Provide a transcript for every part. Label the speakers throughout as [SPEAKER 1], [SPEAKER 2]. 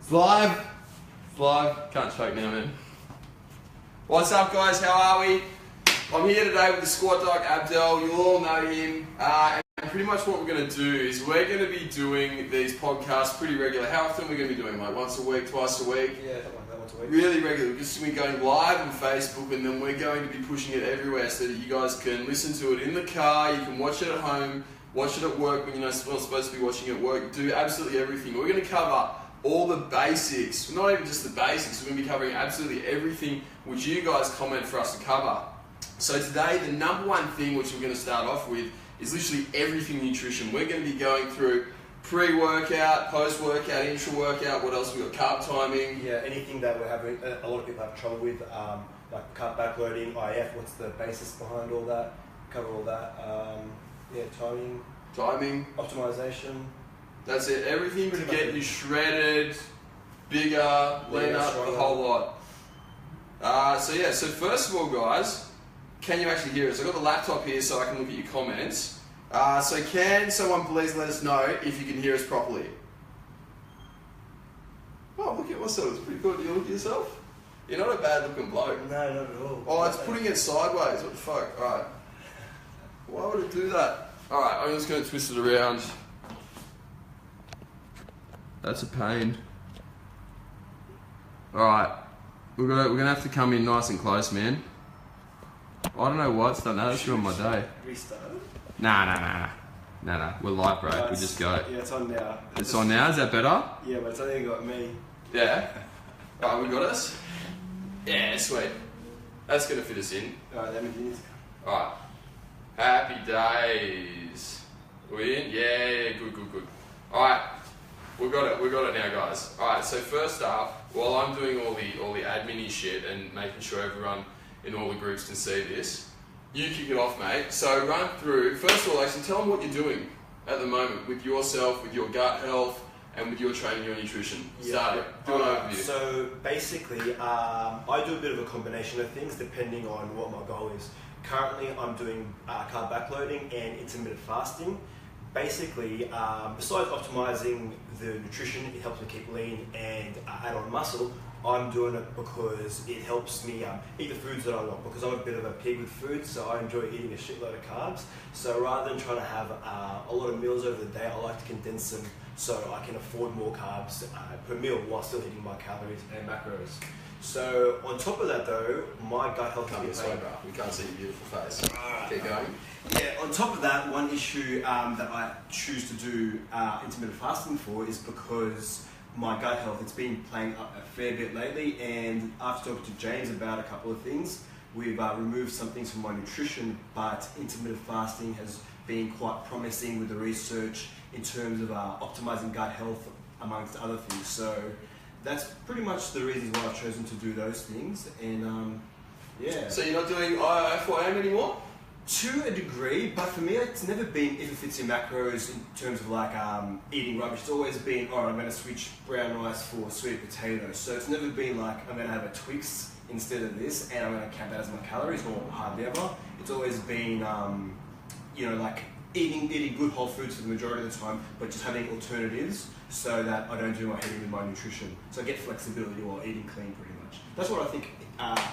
[SPEAKER 1] It's live. It's live. Can't choke now, man. What's up, guys? How are we? I'm here today with the squad dog, Abdel. You'll all know him. And pretty much what we're going to do is we're going to be doing these podcasts pretty regular. How often are we going to be doing? Like once a week, twice a week?
[SPEAKER 2] Yeah, something like that, once a week.
[SPEAKER 1] Really regular. We're just going to be going live on Facebook, and then we're going to be pushing it everywhere so that you guys can listen to it in the car, you can watch it at home, watch it at work when you're not supposed to be watching it at work. Do absolutely everything. We're going to cover all the basics, not even just the basics, we're going to be covering absolutely everything which you guys comment for us to cover. So today, the number one thing which we're going to start off with is literally everything nutrition. We're going to be going through pre-workout, post-workout, intra-workout, what else we got, carb timing.
[SPEAKER 2] Yeah, anything that we're having, a lot of people have trouble with, like carb backloading, IF, what's the basis behind all that, cover all that. Timing, optimization.
[SPEAKER 1] That's it, everything to get you shredded, bigger, leaner, the whole lot. So first of all, guys, can you actually hear us? I've got the laptop here so I can look at your comments. So can someone please let us know if you can hear us properly? Oh, look at myself, it's pretty good. Do you look at yourself? You're not a bad looking bloke.
[SPEAKER 2] No, not at all.
[SPEAKER 1] Oh, it's putting it sideways, what the fuck? Alright. Why would it do that? Alright, I'm just going to twist it around. That's a pain. Alright, we're gonna have to come in nice and close, man. I don't know why it's done that. That's ruined my day.
[SPEAKER 2] Restart?
[SPEAKER 1] Nah. We're live, bro.
[SPEAKER 2] No,
[SPEAKER 1] we just go.
[SPEAKER 2] Yeah, it's on now.
[SPEAKER 1] It's on now. Is that better?
[SPEAKER 2] Yeah, but it's only got me.
[SPEAKER 1] Yeah. Alright, we got us. Yeah, sweet. That's gonna fit us in.
[SPEAKER 2] Alright, that means.
[SPEAKER 1] Alright. Happy days. Are we in? Yeah, good. Alright. We got it now, guys. Alright, so first up, while I'm doing all the admin-y shit and making sure everyone in all the groups can see this, you kick it off, mate. So run through, first of all, actually tell them what you're doing at the moment with yourself, with your gut health, and with your training, your nutrition. Start it. Do an overview.
[SPEAKER 2] So basically, I do a bit of a combination of things depending on what my goal is. Currently, I'm doing carb backloading and intermittent fasting. Basically, besides optimizing the nutrition, it helps me keep lean and add on muscle. I'm doing it because it helps me eat the foods that I want, because I'm a bit of a pig with food, so I enjoy eating a shitload of carbs. So rather than trying to have a lot of meals over the day, I like to condense them so I can afford more carbs per meal while still hitting my calories and macros. So on top of that though, my gut health
[SPEAKER 1] Come this way, bro. We can't see your beautiful face. Keep going.
[SPEAKER 2] Yeah, on top of that, one issue that I choose to do intermittent fasting for is because my gut health, it's been playing up a fair bit lately, and after talking to James about a couple of things, we've removed some things from my nutrition, but intermittent fasting has been quite promising with the research in terms of optimizing gut health amongst other things. So that's pretty much the reasons why I've chosen to do those things, and yeah.
[SPEAKER 1] So you're not doing IFYM anymore?
[SPEAKER 2] To a degree, but for me it's never been if it fits in macros in terms of like eating rubbish. It's always been, alright, I'm going to switch brown rice for sweet potatoes. So it's never been like I'm going to have a Twix instead of this and I'm going to count that as my calories, or hardly ever. It's always been, like eating good whole foods for the majority of the time, but just having alternatives so that I don't do my head in with my nutrition. So I get flexibility while eating clean pretty much. That's what I think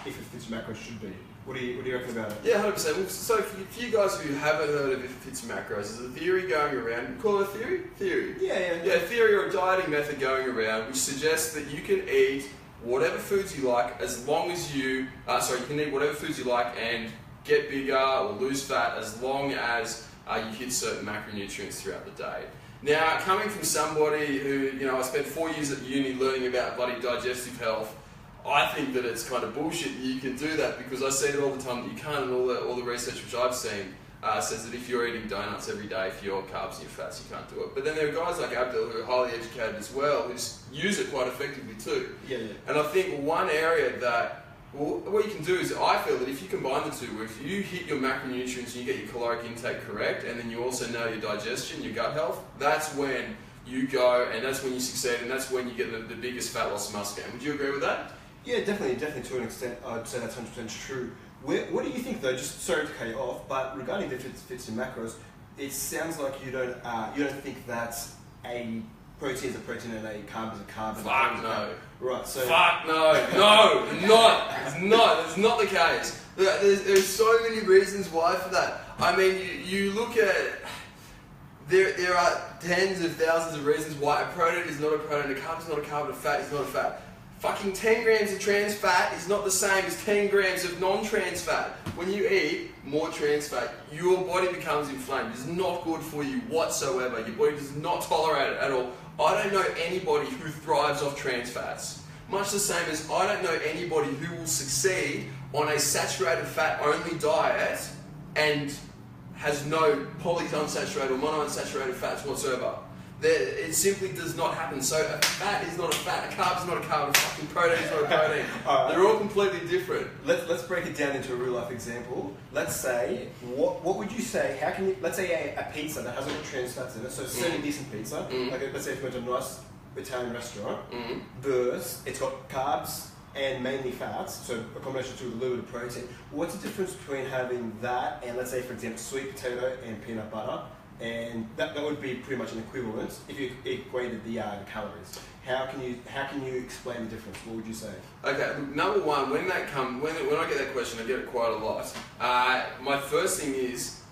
[SPEAKER 2] if it fits macros should be. What do you reckon about it?
[SPEAKER 1] Yeah, 100%. Well, so for you guys who haven't heard of if it fits macros, there's a theory going around. Call it a theory? Theory.
[SPEAKER 2] Yeah,
[SPEAKER 1] theory or a dieting method going around which suggests that you can eat whatever foods you like as long as you can eat whatever foods you like and get bigger or lose fat as long as you hit certain macronutrients throughout the day. Now, coming from somebody who, I spent 4 years at uni learning about bloody digestive health, I think that it's kind of bullshit that you can do that, because I see it all the time that you can't, and all the research which I've seen says that if you're eating donuts every day for your carbs and your fats, you can't do it. But then there are guys like Abdel who are highly educated as well, who use it quite effectively too.
[SPEAKER 2] Yeah.
[SPEAKER 1] And I think one area that, what you can do is, I feel that if you combine the two, where if you hit your macronutrients and you get your caloric intake correct, and then you also know your digestion, your gut health, that's when you go, and that's when you succeed, and that's when you get the biggest fat loss and muscle gain. Would you agree with that?
[SPEAKER 2] Yeah, definitely to an extent, I'd say that's 100% true. What do you think though, just sorry to cut you off, but regarding if it fits in macros, it sounds like you don't think that's a protein is a protein and a carb is a carb.
[SPEAKER 1] Fuck no.
[SPEAKER 2] Right, so...
[SPEAKER 1] Fuck no. No, not. It's not. It's not the case. There's so many reasons why for that. I mean, you look at... There are tens of thousands of reasons why a protein is not a protein, a carb is not a carb, a fat is not a fat. Fucking 10 grams of trans fat is not the same as 10 grams of non-trans fat. When you eat more trans fat, your body becomes inflamed. It's not good for you whatsoever. Your body does not tolerate it at all. I don't know anybody who thrives off trans fats. Much the same as I don't know anybody who will succeed on a saturated fat only diet and has no polyunsaturated or monounsaturated fats whatsoever. It simply does not happen. So a fat is not a fat, a carb is not a carb, a fucking protein is not a protein. They're all completely different.
[SPEAKER 2] Let's break it down into a real life example. Let's say, what would you say, how can you, let's say a pizza that hasn't got trans fats in it, so it's a semi-decent pizza, like let's say if you went to a nice Italian restaurant, versus it's got carbs and mainly fats, so a combination of a little bit of protein. What's the difference between having that and let's say for example sweet potato and peanut butter? And that would be pretty much an equivalent if you equated the calories. How can you explain the difference? What would you say?
[SPEAKER 1] Okay, number one, when I get that question, I get it quite a lot. My first thing is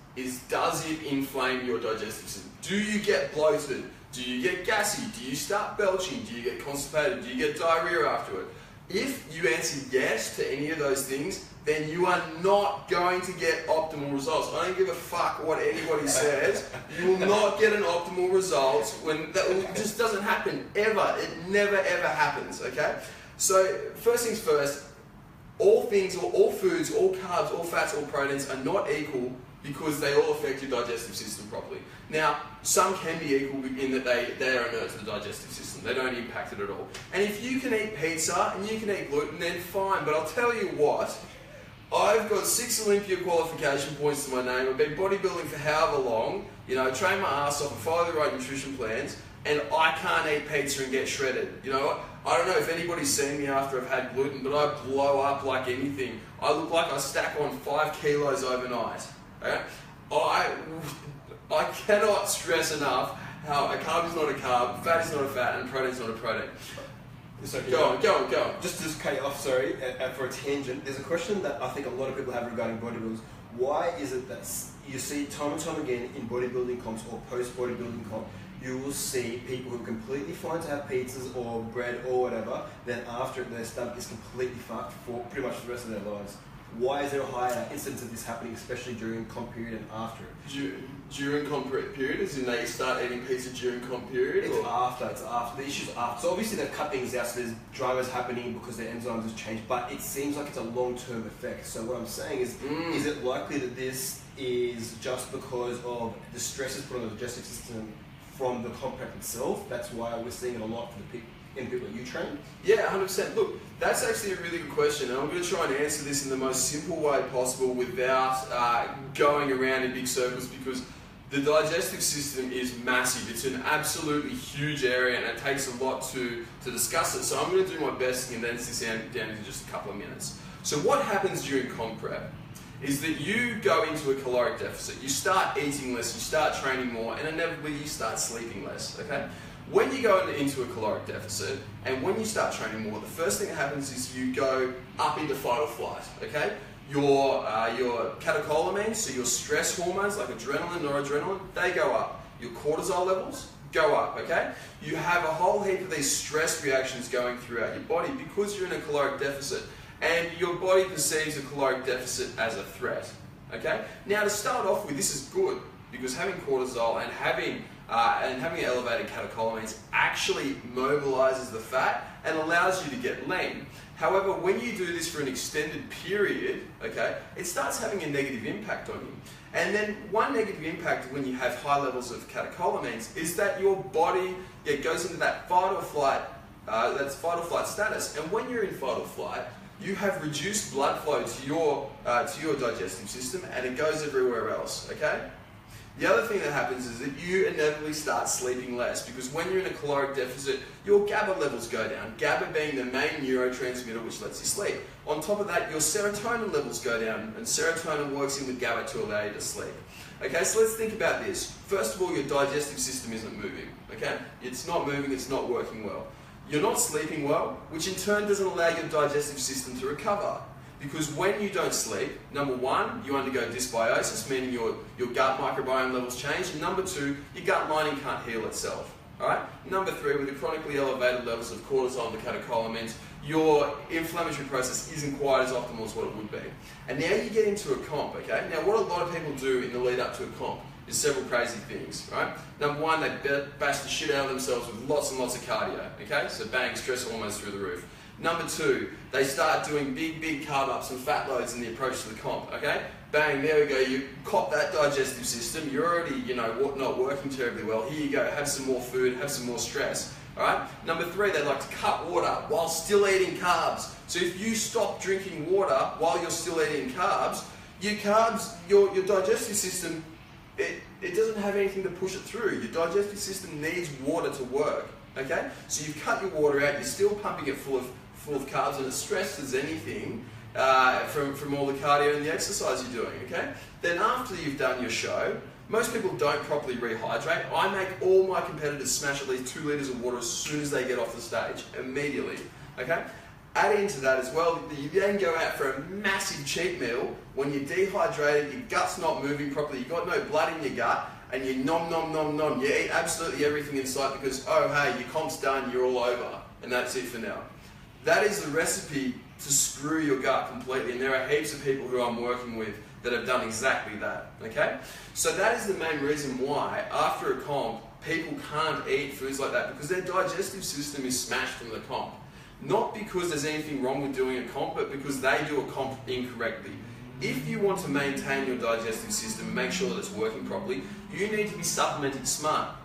[SPEAKER 1] does it inflame your digestive system? Do you get bloated? Do you get gassy? Do you start belching? Do you get constipated? Do you get diarrhea afterward? If you answer yes to any of those things, then you are not going to get optimal results. I don't give a fuck what anybody says. You will not get an optimal result when that just doesn't happen ever. It never ever happens. Okay. So first things first. All things, or all foods, all carbs, all fats, all proteins are not equal because they all affect your digestive system properly. Now, some can be equal in that they are inert to the digestive system. They don't impact it at all. And if you can eat pizza and you can eat gluten, then fine. But I'll tell you what, I've got 6 Olympia qualification points to my name. I've been bodybuilding for however long. You know, I train my ass off and follow the right nutrition plans, and I can't eat pizza and get shredded. You know what? I don't know if anybody's seen me after I've had gluten, but I blow up like anything. I look like I stack on 5 kilos overnight. Okay? I cannot stress enough how a carb is not a carb, fat is not a fat, and protein is not a protein.
[SPEAKER 2] So
[SPEAKER 1] go on.
[SPEAKER 2] Just to cut you off, sorry, for a tangent, there's a question that I think a lot of people have regarding bodybuilders. Why is it that you see time and time again in bodybuilding comps or post-bodybuilding comp, you will see people who are completely fine to have pizzas or bread or whatever, then after their stomach is completely fucked for pretty much the rest of their lives. Why is there a higher incidence of this happening, especially during comp period and after it?
[SPEAKER 1] During comp period, as in they start eating pizza during comp period?
[SPEAKER 2] It's after. The issue's after. So obviously they've cut things out, so there's dramas happening because their enzymes have changed, but it seems like it's a long-term effect. So what I'm saying is it likely that this is just because of the stresses put on the digestive system from the comp prep itself? That's why we're seeing it a lot for the people. In people that you train?
[SPEAKER 1] Yeah, 100%. Look, that's actually a really good question, and I'm going to try and answer this in the most simple way possible without going around in big circles, because the digestive system is massive. It's an absolutely huge area, and it takes a lot to discuss it. So I'm going to do my best and condense this down in just a couple of minutes. So what happens during comp prep is that you go into a caloric deficit. You start eating less, you start training more, and inevitably you start sleeping less, okay? When you go into a caloric deficit and when you start training more, the first thing that happens is you go up into fight or flight, okay? Your catecholamines, so your stress hormones like adrenaline, noradrenaline, they go up. Your cortisol levels go up, okay? You have a whole heap of these stress reactions going throughout your body because you're in a caloric deficit, and your body perceives a caloric deficit as a threat, okay? Now to start off with, this is good because having cortisol and having elevated catecholamines actually mobilizes the fat and allows you to get lean. However, when you do this for an extended period, okay, it starts having a negative impact on you. And then one negative impact when you have high levels of catecholamines is that your body goes into that fight or flight status. And when you're in fight or flight, you have reduced blood flow to your digestive system, and it goes everywhere else, okay? The other thing that happens is that you inevitably start sleeping less, because when you're in a caloric deficit, your GABA levels go down. GABA being the main neurotransmitter which lets you sleep. On top of that, your serotonin levels go down, and serotonin works in with GABA to allow you to sleep. Okay, so let's think about this. First of all, your digestive system isn't moving. Okay, it's not moving, it's not working well. You're not sleeping well, which in turn doesn't allow your digestive system to recover. Because when you don't sleep, number one, you undergo dysbiosis, meaning your gut microbiome levels change, and number two, your gut lining can't heal itself. Alright? Number three, with the chronically elevated levels of cortisol and the catecholamines, your inflammatory process isn't quite as optimal as what it would be. And now you get into a comp, okay? Now what a lot of people do in the lead up to a comp is several crazy things, right? Number one, they bash the shit out of themselves with lots and lots of cardio, okay? So bang, stress hormones through the roof. Number two, they start doing big carb ups and fat loads in the approach to the comp, okay? Bang, there we go, you cop that digestive system, you're already, not working terribly well. Here you go, have some more food, have some more stress, all right? Number three, they like to cut water while still eating carbs. So if you stop drinking water while you're still eating carbs, your digestive system, it doesn't have anything to push it through. Your digestive system needs water to work, okay? So you've cut your water out, you're still pumping it full of carbs, and it's stressed as anything from all the cardio and the exercise you're doing, okay? Then after you've done your show, most people don't properly rehydrate. I make all my competitors smash at least 2 litres of water as soon as they get off the stage, immediately, okay? Add into that as well, you then go out for a massive cheat meal when you're dehydrated, your gut's not moving properly, you've got no blood in your gut, and you nom. You eat absolutely everything in sight because, oh hey, your comp's done, you're all over, and that's it for now. That is the recipe to screw your gut completely, and there are heaps of people who I'm working with that have done exactly that, okay? So that is the main reason why, after a comp, people can't eat foods like that, because their digestive system is smashed from the comp. Not because there's anything wrong with doing a comp, but because they do a comp incorrectly. If you want to maintain your digestive system and make sure that it's working properly, you need to be supplementing smart.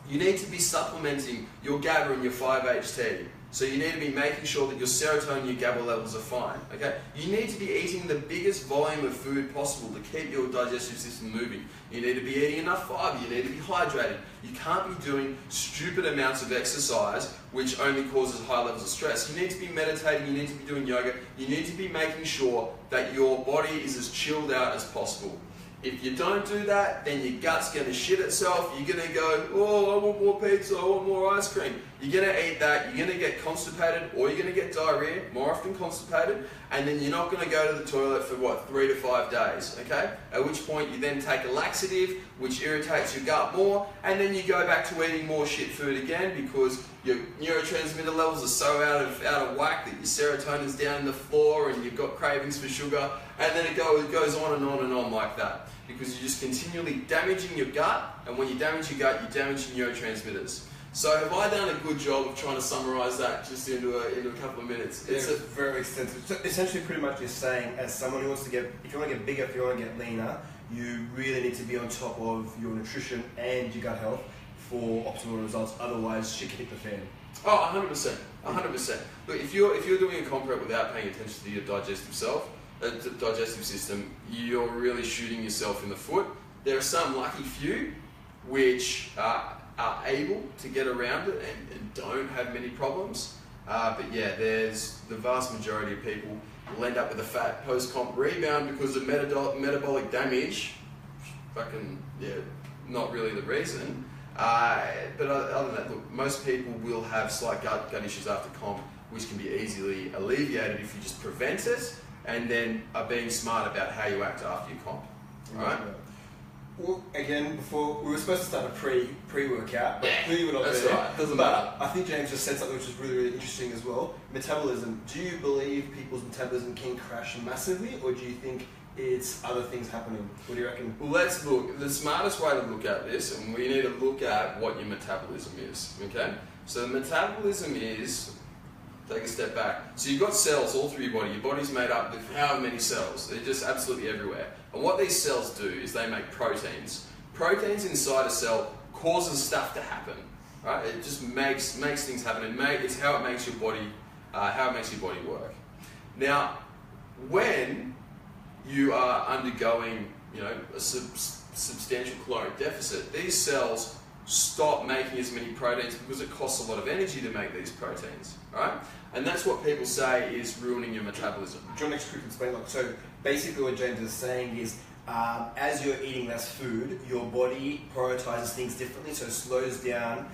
[SPEAKER 1] You need to be supplementing your GABA and your 5-HT. So you need to be making sure that your serotonin and your GABA levels are fine, okay? You need to be eating the biggest volume of food possible to keep your digestive system moving. You need to be eating enough fiber, you need to be hydrated. You can't be doing stupid amounts of exercise which only causes high levels of stress. You need to be meditating, you need to be doing yoga, you need to be making sure that your body is as chilled out as possible. If you don't do that, then your gut's going to shit itself. You're going to go, oh, I want more pizza, I want more ice cream. You're going to eat that, you're going to get constipated, or you're going to get diarrhea, more often constipated, and then you're not going to go to the toilet for, 3 to 5 days, okay? At which point you then take a laxative, which irritates your gut more, and then you go back to eating more shit food again because your neurotransmitter levels are so out of whack that your serotonin's down in the floor and you've got cravings for sugar, and then it goes on and on and on like that. Because you're just continually damaging your gut, and when you damage your gut, you damage your neurotransmitters. So have I done a good job of trying to summarise that just into a couple of minutes?
[SPEAKER 2] It's very extensive. So essentially, pretty much you're saying, as someone who wants to if you want to get bigger, if you want to get leaner, you really need to be on top of your nutrition and your gut health for optimal results. Otherwise, shit can hit the fan.
[SPEAKER 1] Oh, 100%. 100%. Look, if you're doing a comp rep without paying attention to your digestive system, you're really shooting yourself in the foot. There are some lucky few which are able to get around it and don't have many problems. But yeah, there's the vast majority of people will end up with a fat post-comp rebound because of metabolic damage. Not really the reason. But other than that, look, most people will have slight gut issues after comp, which can be easily alleviated if you just prevent it, and then are being smart about how you act after your comp. Alright?
[SPEAKER 2] Well, again, before we were supposed to start a pre-workout, but clearly we're not
[SPEAKER 1] that's
[SPEAKER 2] there.
[SPEAKER 1] Right. Doesn't matter.
[SPEAKER 2] I think James just said something which is really interesting as well. Metabolism. Do you believe people's metabolism can crash massively, or do you think it's other things happening? What do you reckon?
[SPEAKER 1] Well, let's look. The smartest way to look at this, and we need to look at what your metabolism is. Okay? So metabolism is. Take a step back. So you've got cells all through your body. Your body's made up of how many cells? They're just absolutely everywhere. And what these cells do is they make proteins. Proteins inside a cell causes stuff to happen. Right? It just makes things happen. It's how it makes your body work. Now, when you are undergoing, a substantial caloric deficit, these cells stop making as many proteins because it costs a lot of energy to make these proteins, right? And that's what people say is ruining your metabolism.
[SPEAKER 2] Do you want to explain? So basically what James is saying is as you're eating less food, your body prioritizes things differently, so it slows down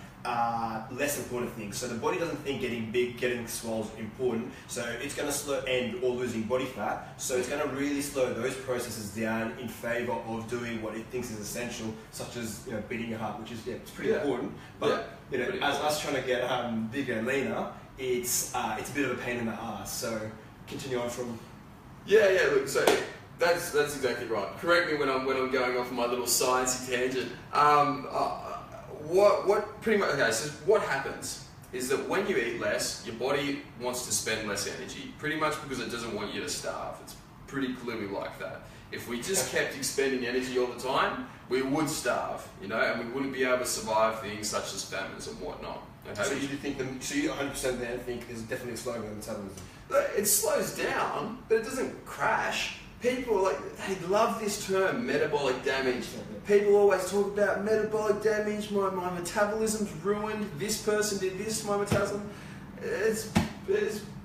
[SPEAKER 2] less important things. So the body doesn't think getting big, getting swole is important, so it's going to slow or losing body fat, so it's going to really slow those processes down in favor of doing what it thinks is essential, such as beating your heart, which is it's pretty important. But as us trying to get bigger and leaner, it's a bit of a pain in the ass. So continue on from.
[SPEAKER 1] Look, so that's exactly right. Correct me when I'm going off on my little sciencey tangent. What pretty much, okay, so what happens is that when you eat less, your body wants to spend less energy, pretty much because it doesn't want you to starve. It's pretty clearly like that. If we just kept expending energy all the time, we would starve, and we wouldn't be able to survive things such as famines and whatnot. Okay?
[SPEAKER 2] So you 100% then think there's definitely a slowing of metabolism?
[SPEAKER 1] It slows down, but it doesn't crash. People they love this term, metabolic damage. People always talk about metabolic damage, my metabolism's ruined, this person did this, my metabolism. It's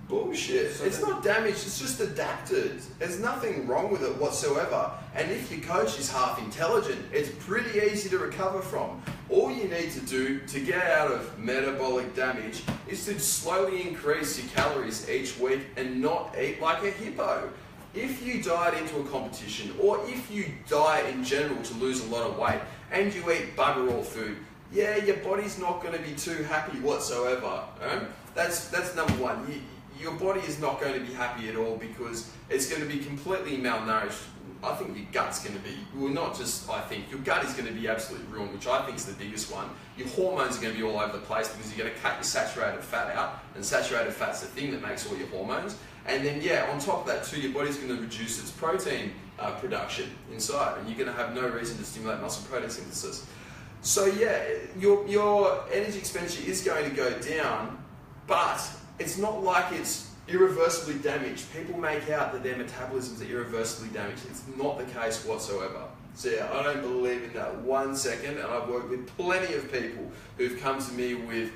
[SPEAKER 1] bullshit. It's not damaged, it's just adapted. There's nothing wrong with it whatsoever. And if your coach is half intelligent, it's pretty easy to recover from. All you need to do to get out of metabolic damage is to slowly increase your calories each week and not eat like a hippo. If you diet into a competition, or if you diet in general to lose a lot of weight, and you eat bugger all food, your body's not going to be too happy whatsoever. That's number one. Your body is not going to be happy at all because it's going to be completely malnourished. I think your gut's going to be, well, not just I think, your gut is going to be absolutely ruined, which I think is the biggest one. Your hormones are going to be all over the place because you're going to cut your saturated fat out, and saturated fat's the thing that makes all your hormones. And then, on top of that too, your body's going to reduce its protein production inside, and you're going to have no reason to stimulate muscle protein synthesis. So your energy expenditure is going to go down, but it's not like it's irreversibly damaged. People make out that their metabolisms are irreversibly damaged. It's not the case whatsoever. So I don't believe in that 1 second, and I've worked with plenty of people who've come to me with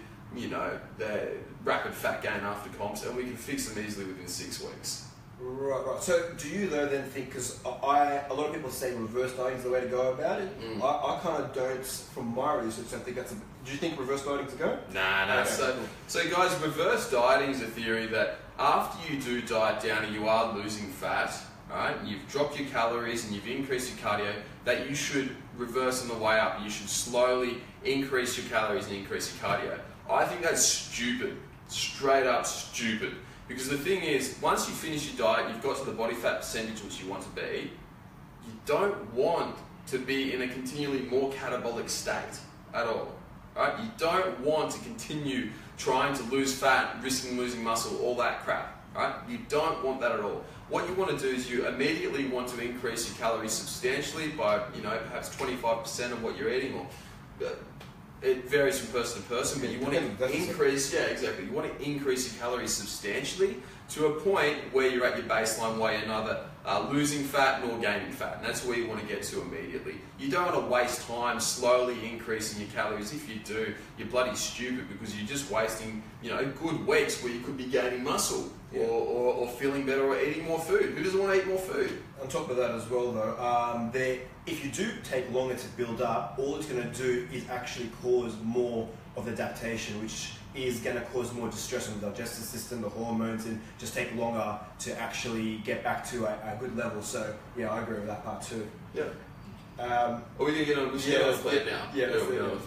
[SPEAKER 1] their rapid fat gain after comps, and we can fix them easily within 6 weeks.
[SPEAKER 2] Right. So do you though then think, because a lot of people say reverse dieting is the way to go about it. I kind of don't, from my research, I think that's do you think reverse dieting is to go?
[SPEAKER 1] Nah. Okay, so guys, reverse dieting is a theory that after you do diet down and you are losing fat, right, you've dropped your calories and you've increased your cardio, that you should reverse on the way up. You should slowly increase your calories and increase your cardio. I think that's stupid, straight up stupid. Because the thing is, once you finish your diet, you've got to the body fat percentage which you want to be, you don't want to be in a continually more catabolic state at all. Right? You don't want to continue trying to lose fat, risking losing muscle, all that crap. Right? You don't want that at all. What you want to do is you immediately want to increase your calories substantially by, perhaps 25% of what you're eating, or it varies from person to person, but you want to increase, you want to increase your calories substantially to a point where you're at your baseline where you're neither losing fat nor gaining fat, and that's where you want to get to immediately. You don't want to waste time slowly increasing your calories. If you do, you're bloody stupid, because you're just wasting, good weeks where you could be gaining muscle or feeling better or eating more food. Who doesn't want to eat more food?
[SPEAKER 2] On top of that as well though, if you do take longer to build up, all it's going to do is actually cause more of adaptation, which is going to cause more distress on the digestive system, the hormones, and just take longer to actually get back to a good level. So I agree with that part too.
[SPEAKER 1] Yeah. Are we going to get on the plate now?
[SPEAKER 2] Yeah,
[SPEAKER 1] we'll do that.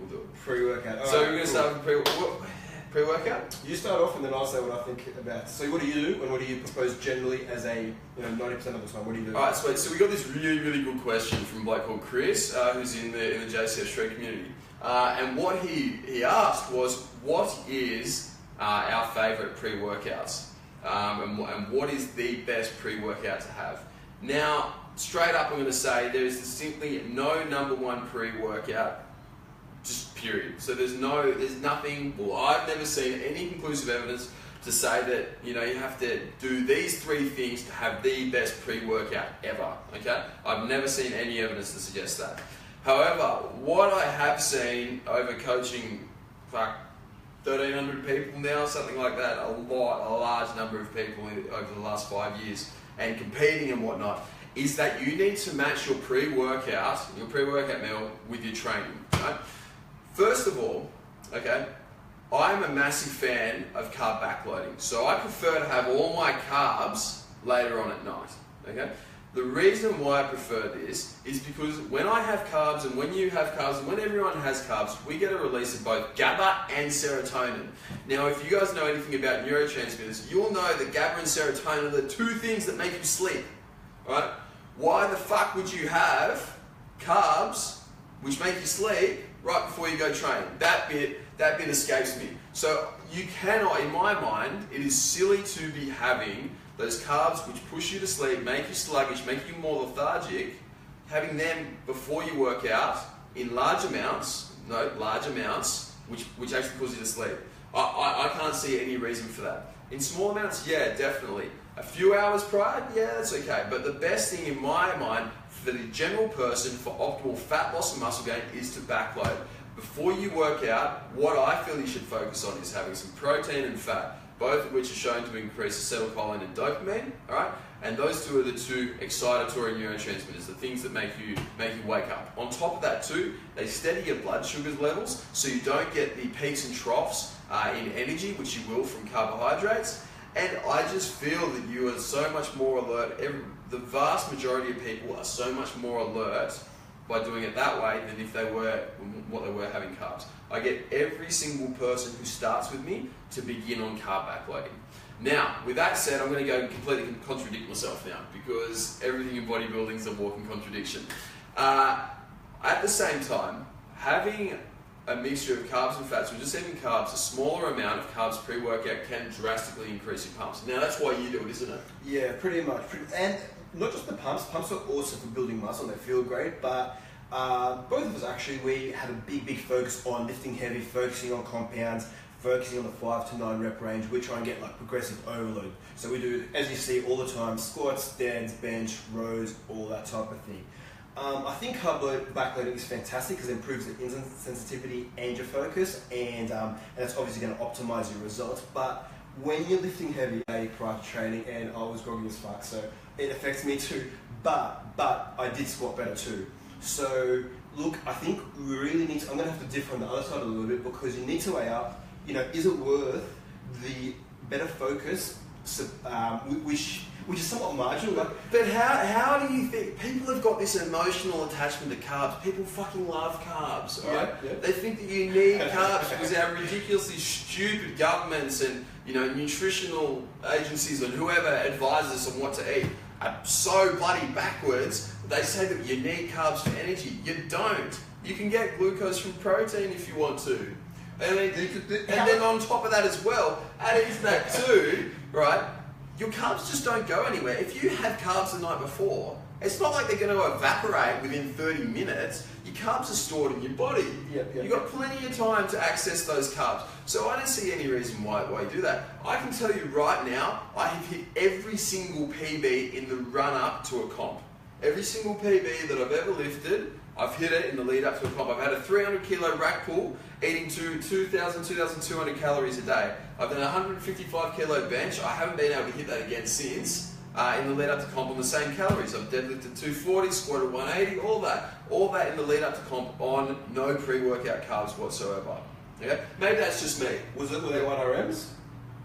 [SPEAKER 1] We'll do it.
[SPEAKER 2] Pre-workout.
[SPEAKER 1] So we're going to start with pre-workout?
[SPEAKER 2] You start off and then I'll say what I think about. So what do you do, and what do you propose generally as 90% of the time? What do you do?
[SPEAKER 1] Alright, so we got this really, really good question from a bloke called Chris, who's in the JCF Street community. And what he asked was, what is our favourite pre-workouts? And what is the best pre-workout to have? Now, straight up I'm going to say there is simply no number one pre-workout, just period. So there's nothing, I've never seen any conclusive evidence to say that, you have to do these 3 things to have the best pre-workout ever, okay? I've never seen any evidence to suggest that. However, what I have seen over coaching, 1,300 people now, something like that, a large number of people over the last 5 years, and competing and whatnot, is that you need to match your pre-workout meal with your training. Right? First of all, okay, I'm a massive fan of carb backloading. So I prefer to have all my carbs later on at night. Okay? The reason why I prefer this is because when I have carbs and when you have carbs and when everyone has carbs, we get a release of both GABA and serotonin. Now, if you guys know anything about neurotransmitters, you'll know that GABA and serotonin are the two things that make you sleep. Right? Why the fuck would you have carbs which make you sleep right before you go train? That bit escapes me. So you cannot, in my mind, it is silly to be having those carbs which push you to sleep, make you sluggish, make you more lethargic, having them before you work out in large amounts, which actually pulls you to sleep. I can't see any reason for that. In small amounts, yeah, definitely. A few hours prior, yeah, that's okay. But the best thing in my mind for the general person for optimal fat loss and muscle gain is to backload. Before you work out, what I feel you should focus on is having some protein and fat, both of which are shown to increase acetylcholine and dopamine, all right? And those two are the two excitatory neurotransmitters, the things that make you wake up. On top of that too, they steady your blood sugar levels so you don't get the peaks and troughs in energy, which you will from carbohydrates. And I just feel that you are so much more alert. The vast majority of people are so much more alert by doing it that way than if they were what they were having carbs. I get every single person who starts with me to begin on carb backloading. Now, with that said, I'm going to go completely contradict myself now because everything in bodybuilding is a walking contradiction. At the same time, having a mixture of carbs and fats, or just eating carbs, a smaller amount of carbs pre-workout can drastically increase your pumps. Now, that's why you do it, isn't it?
[SPEAKER 2] Yeah, pretty much. And not just the pumps. Pumps are awesome for building muscle. They feel great, but both of us actually, we had a big focus on lifting heavy, focusing on compounds, focusing on the 5 to 9 rep range. We try and get like progressive overload. So we do, as you see all the time, squats, stands, bench, rows, all that type of thing. I think carb backloading is fantastic because it improves the insulin sensitivity and your focus, and that's obviously going to optimize your results. But when you're lifting heavy prior to training, and I was groggy as fuck, so it affects me too. But I did squat better too. So look, I think we really need to. I'm going to have to differ on the other side a little bit because you need to weigh up. You know, is it worth the better focus, which is somewhat marginal?
[SPEAKER 1] But how do you think people have got this emotional attachment to carbs? People fucking love carbs, right? Yeah. They think that you need carbs because our ridiculously stupid governments and nutritional agencies and whoever advises us on what to eat are so bloody backwards. They say that you need carbs for energy. You don't. You can get glucose from protein if you want to. And then on top of that as well, adding to that too, right? Your carbs just don't go anywhere. If you had carbs the night before, it's not like they're going to evaporate within 30 minutes. Your carbs are stored in your body. You've got plenty of time to access those carbs. So I don't see any reason why you do that. I can tell you right now, I have hit every single PB in the run-up to a comp. Every single PB that I've ever lifted, I've hit it in the lead up to a comp. I've had a 300 kilo rack pull, eating to 2,200 calories a day. I've done a 155 kilo bench. I haven't been able to hit that again since in the lead up to comp on the same calories. I've deadlifted 240, squatted 180, all that in the lead up to comp on no pre-workout carbs whatsoever. Okay? Maybe that's just me.
[SPEAKER 2] Were they 1RMs?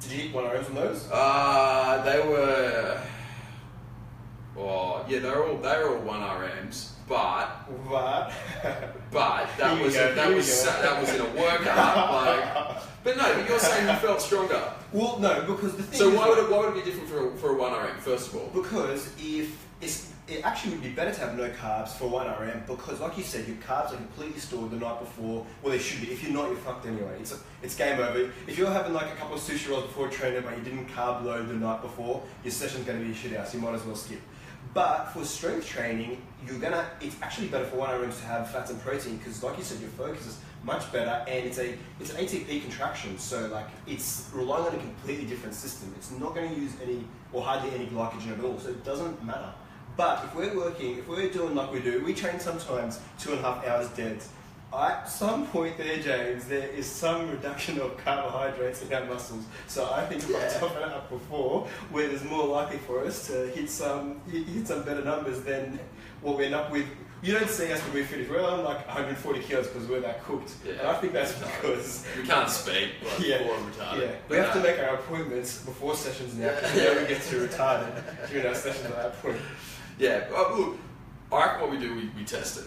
[SPEAKER 2] Did you eat 1RMs on those?
[SPEAKER 1] They were. Oh yeah, they were all 1RMs. But that was in a workout. But you're saying you felt stronger.
[SPEAKER 2] Well, no, because the thing.
[SPEAKER 1] So why would it be different for a 1RM? First of all,
[SPEAKER 2] because it actually would be better to have no carbs for 1RM because, like you said, your carbs are completely stored the night before. Well, they should be. If you're not, you're fucked anyway. It's game over. If you're having like a couple of sushi rolls before training, but you didn't carb load the night before, your session's going to be a shit house. You might as well skip. But for strength training, it's actually better for 1RMs to have fats and protein because, like you said, your focus is much better, and it's an ATP contraction, so like it's relying on a completely different system. It's not going to use any or hardly any glycogen at all, so it doesn't matter. But if we're doing like we do, we train sometimes 2.5 hours dead. At some point there, James, there is some reduction of carbohydrates in our muscles. So I think if I top it up before, where there's more likely for us to hit some better numbers than what we end up with. You don't see us when we finish. We're on like 140 kilos because we're that cooked.
[SPEAKER 1] Yeah.
[SPEAKER 2] And I think that's because
[SPEAKER 1] we can't speak before I'm retarded.
[SPEAKER 2] Yeah. We have to make our appointments before sessions now because we never get to retarded during our sessions at that point.
[SPEAKER 1] Yeah. Look, I reckon what we do, we test it.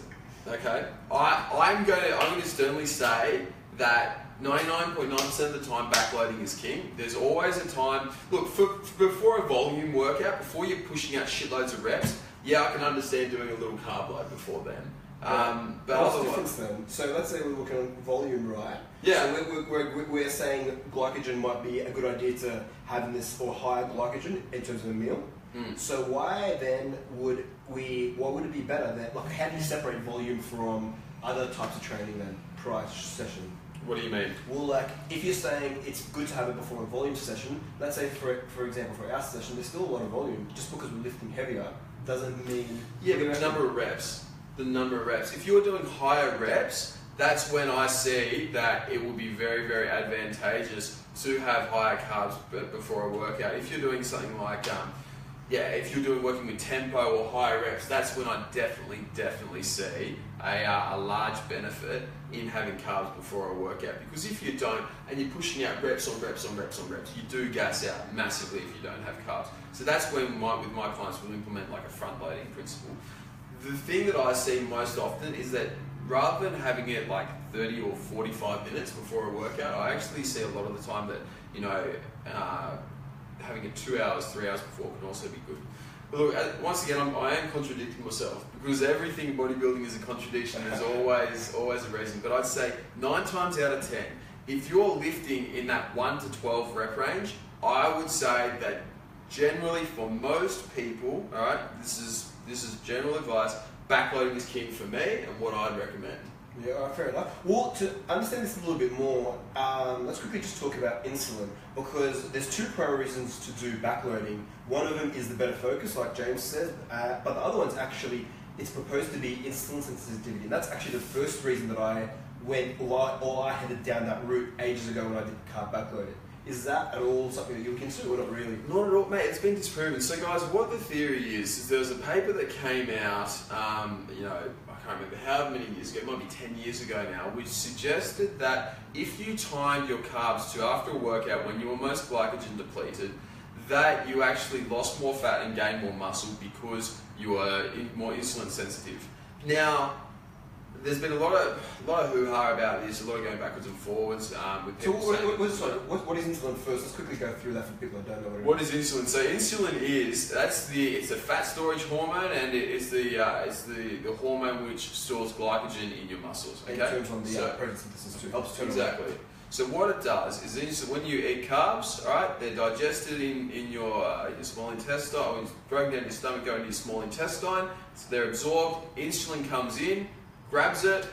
[SPEAKER 1] Okay. I'm going to sternly say that 99.9% of the time backloading is king. There's always a time. Look, before a volume workout, before you're pushing out shitloads of reps. Yeah, I can understand doing a little carb load before then. But
[SPEAKER 2] what's the difference then? So let's say we're looking at volume, right?
[SPEAKER 1] Yeah.
[SPEAKER 2] So we're saying that glycogen might be a good idea to have in this, or higher glycogen in terms of a meal. So why then would it be better that, like, how do you separate volume from other types of training then prior session?
[SPEAKER 1] What do you mean?
[SPEAKER 2] Well, like, if you're saying it's good to have it before a volume session, let's say for example for our session, there's still a lot of volume. Just because we're lifting heavier doesn't mean...
[SPEAKER 1] Yeah, but the number of reps. If you're doing higher reps, that's when I see that it will be very, very advantageous to have higher carbs before a workout. If you're doing something like, if you're working with tempo or higher reps, that's when I definitely see a large benefit in having carbs before a workout. Because if you don't, and you're pushing out reps on reps, you do gas out massively if you don't have carbs. So that's when with my clients we'll implement like a front loading principle. The thing that I see most often is that rather than having it like 30 or 45 minutes before a workout, I actually see a lot of the time that, having it 2 hours, 3 hours before can also be good. But look, once again, I am contradicting myself because everything bodybuilding is a contradiction. There's always a reason. But I'd say 9 times out of 10, if you're lifting in that 1 to 12 rep range, I would say that generally for most people, all right, this is general advice, backloading is king for me and what I'd recommend.
[SPEAKER 2] Yeah, fair enough. Well, to understand this a little bit more, let's quickly just talk about insulin, because there's 2 primary reasons to do backloading. One of them is the better focus, like James says, but the other one's actually, it's proposed to be insulin sensitivity. And that's actually the first reason that I headed down that route ages ago when I did carb backloading. Is that at all something that you look into, or not really?
[SPEAKER 1] Not at all, mate. It's been disproven. So, guys, what the theory is there was a paper that came out, I can't remember how many years ago, it might be 10 years ago now, which suggested that if you timed your carbs to after a workout when you were most glycogen depleted, that you actually lost more fat and gained more muscle because you were more insulin sensitive. Now, there's been a lot of hoo-ha about this, a lot of going backwards and forwards. With people
[SPEAKER 2] what is insulin first? Let's quickly go through that for people that don't know
[SPEAKER 1] what is insulin. So insulin it's a fat storage hormone, and it's the hormone which stores glycogen in your muscles. Okay?
[SPEAKER 2] In terms of the protein synthesis too. Helps turn
[SPEAKER 1] exactly. Around. So what it does is when you eat carbs, all right, they're digested in your small intestine, or broken down your stomach, go into your small intestine. So they're absorbed. Insulin comes in, grabs it,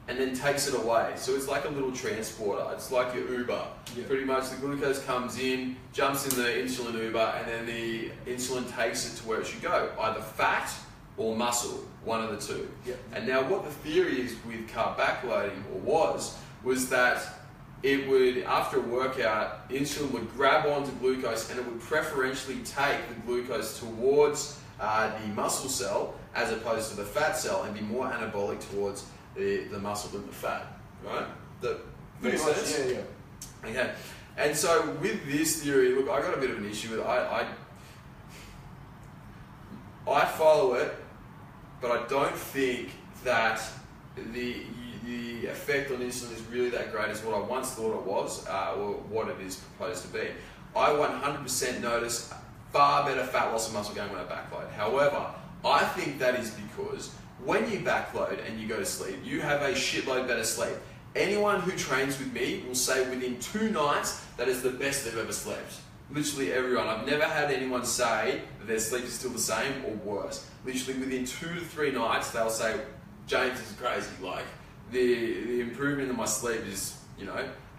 [SPEAKER 1] and then takes it away. So it's like a little transporter. It's like your Uber. Yeah. Pretty much the glucose comes in, jumps in the insulin Uber, and then the insulin takes it to where it should go, either fat or muscle, one of the two.
[SPEAKER 2] Yeah.
[SPEAKER 1] And now what the theory is with carb backloading, was that it would, after a workout, insulin would grab onto glucose and it would preferentially take the glucose towards the muscle cell as opposed to the fat cell, and be more anabolic towards the muscle than the fat, right? That makes sense?
[SPEAKER 2] Yeah.
[SPEAKER 1] Okay. And so with this theory, look, I got a bit of an issue with it. I follow it, but I don't think that the effect on insulin is really that great as what I once thought it was, or what it is proposed to be. I 100% notice far better fat loss and muscle gain when I backload. However, I think that is because when you backload and you go to sleep, you have a shitload better sleep. Anyone who trains with me will say within 2 nights that is the best they've ever slept. Literally everyone. I've never had anyone say that their sleep is still the same or worse. Literally within 2 to 3 nights, they'll say, James, this is crazy. Like, the improvement in my sleep is,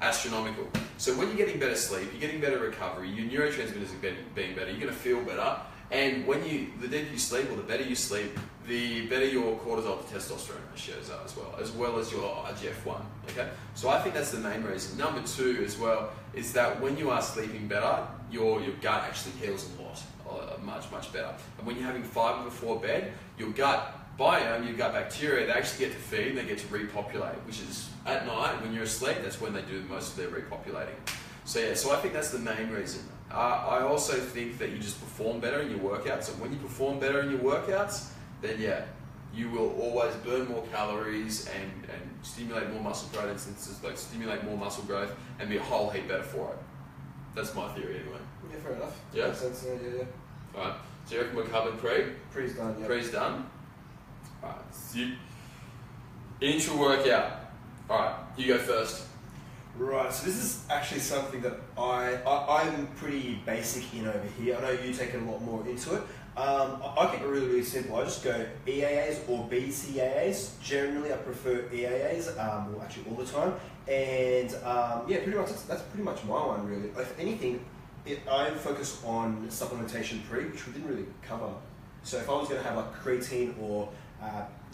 [SPEAKER 1] astronomical. So when you're getting better sleep, you're getting better recovery, your neurotransmitters are being better, you're going to feel better, And the deeper you sleep or the better you sleep, the better your cortisol to testosterone ratios are as well as your IGF-1. Okay, so I think that's the main reason. Number 2 as well is that when you are sleeping better, your gut actually heals a lot, much better. And when you're having fiber before bed, your gut biome, your gut bacteria, they actually get to feed and they get to repopulate, which is at night when you're asleep. That's when they do most of their repopulating. So I think that's the main reason. I also think that you just perform better in your workouts, and when you perform better in your workouts, then you will always burn more calories and stimulate more muscle protein synthesis, like stimulate more muscle growth, and be a whole heap better for it. That's my theory anyway.
[SPEAKER 2] Yeah, fair enough.
[SPEAKER 1] Yeah?
[SPEAKER 2] Makes sense. Yeah.
[SPEAKER 1] Alright, so you reckon we're covered pre?
[SPEAKER 2] Pre's done, yeah.
[SPEAKER 1] Pre's done. Alright, so intra workout. Alright, you go first.
[SPEAKER 2] Right, so this is actually something that I'm pretty basic in over here. I know you take a lot more into it. I keep it really simple. I just go EAAs or BCAAs. Generally, I prefer EAAs, well, actually all the time. And pretty much that's pretty much my one, really. If anything, I focus on supplementation pre, which we didn't really cover. So if I was going to have like creatine or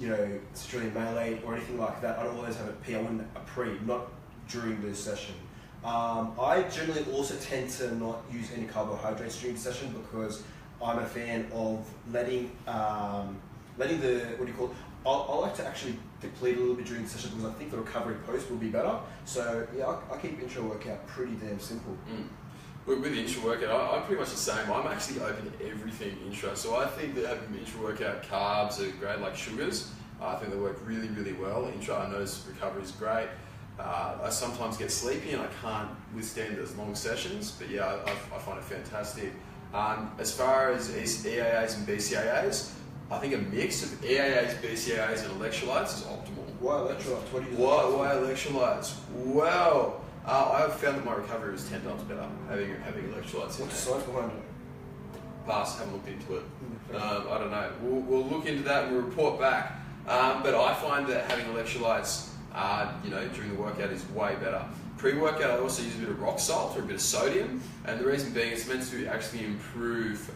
[SPEAKER 2] citrulline malate or anything like that, I'd always have a P. I wouldn't a pre, not during the session. I generally also tend to not use any carbohydrates during the session because I'm a fan of letting the, I like to actually deplete a little bit during the session because I think the recovery post will be better. So yeah, I keep intra workout pretty damn simple.
[SPEAKER 1] With the intra workout, I'm pretty much the same. I'm actually open to everything intra. So I think that having intra workout carbs are great, like sugars. I think they work really, really well. Intra, I notice recovery is great. I sometimes get sleepy and I can't withstand those long sessions, but yeah, I find it fantastic. As far as EAAs and BCAAs, I think a mix of EAAs, BCAAs and electrolytes is optimal.
[SPEAKER 2] Why electrolytes? What do you
[SPEAKER 1] Why electrolytes? Well, I've found that my recovery is 10 times better having electrolytes in
[SPEAKER 2] What's the
[SPEAKER 1] there.
[SPEAKER 2] science behind it?
[SPEAKER 1] Pass, haven't looked into it. I don't know. We'll look into that and we'll report back. But I find that having electrolytes during the workout is way better. Pre-workout, I also use a bit of rock salt or a bit of sodium, and the reason being it's meant to actually improve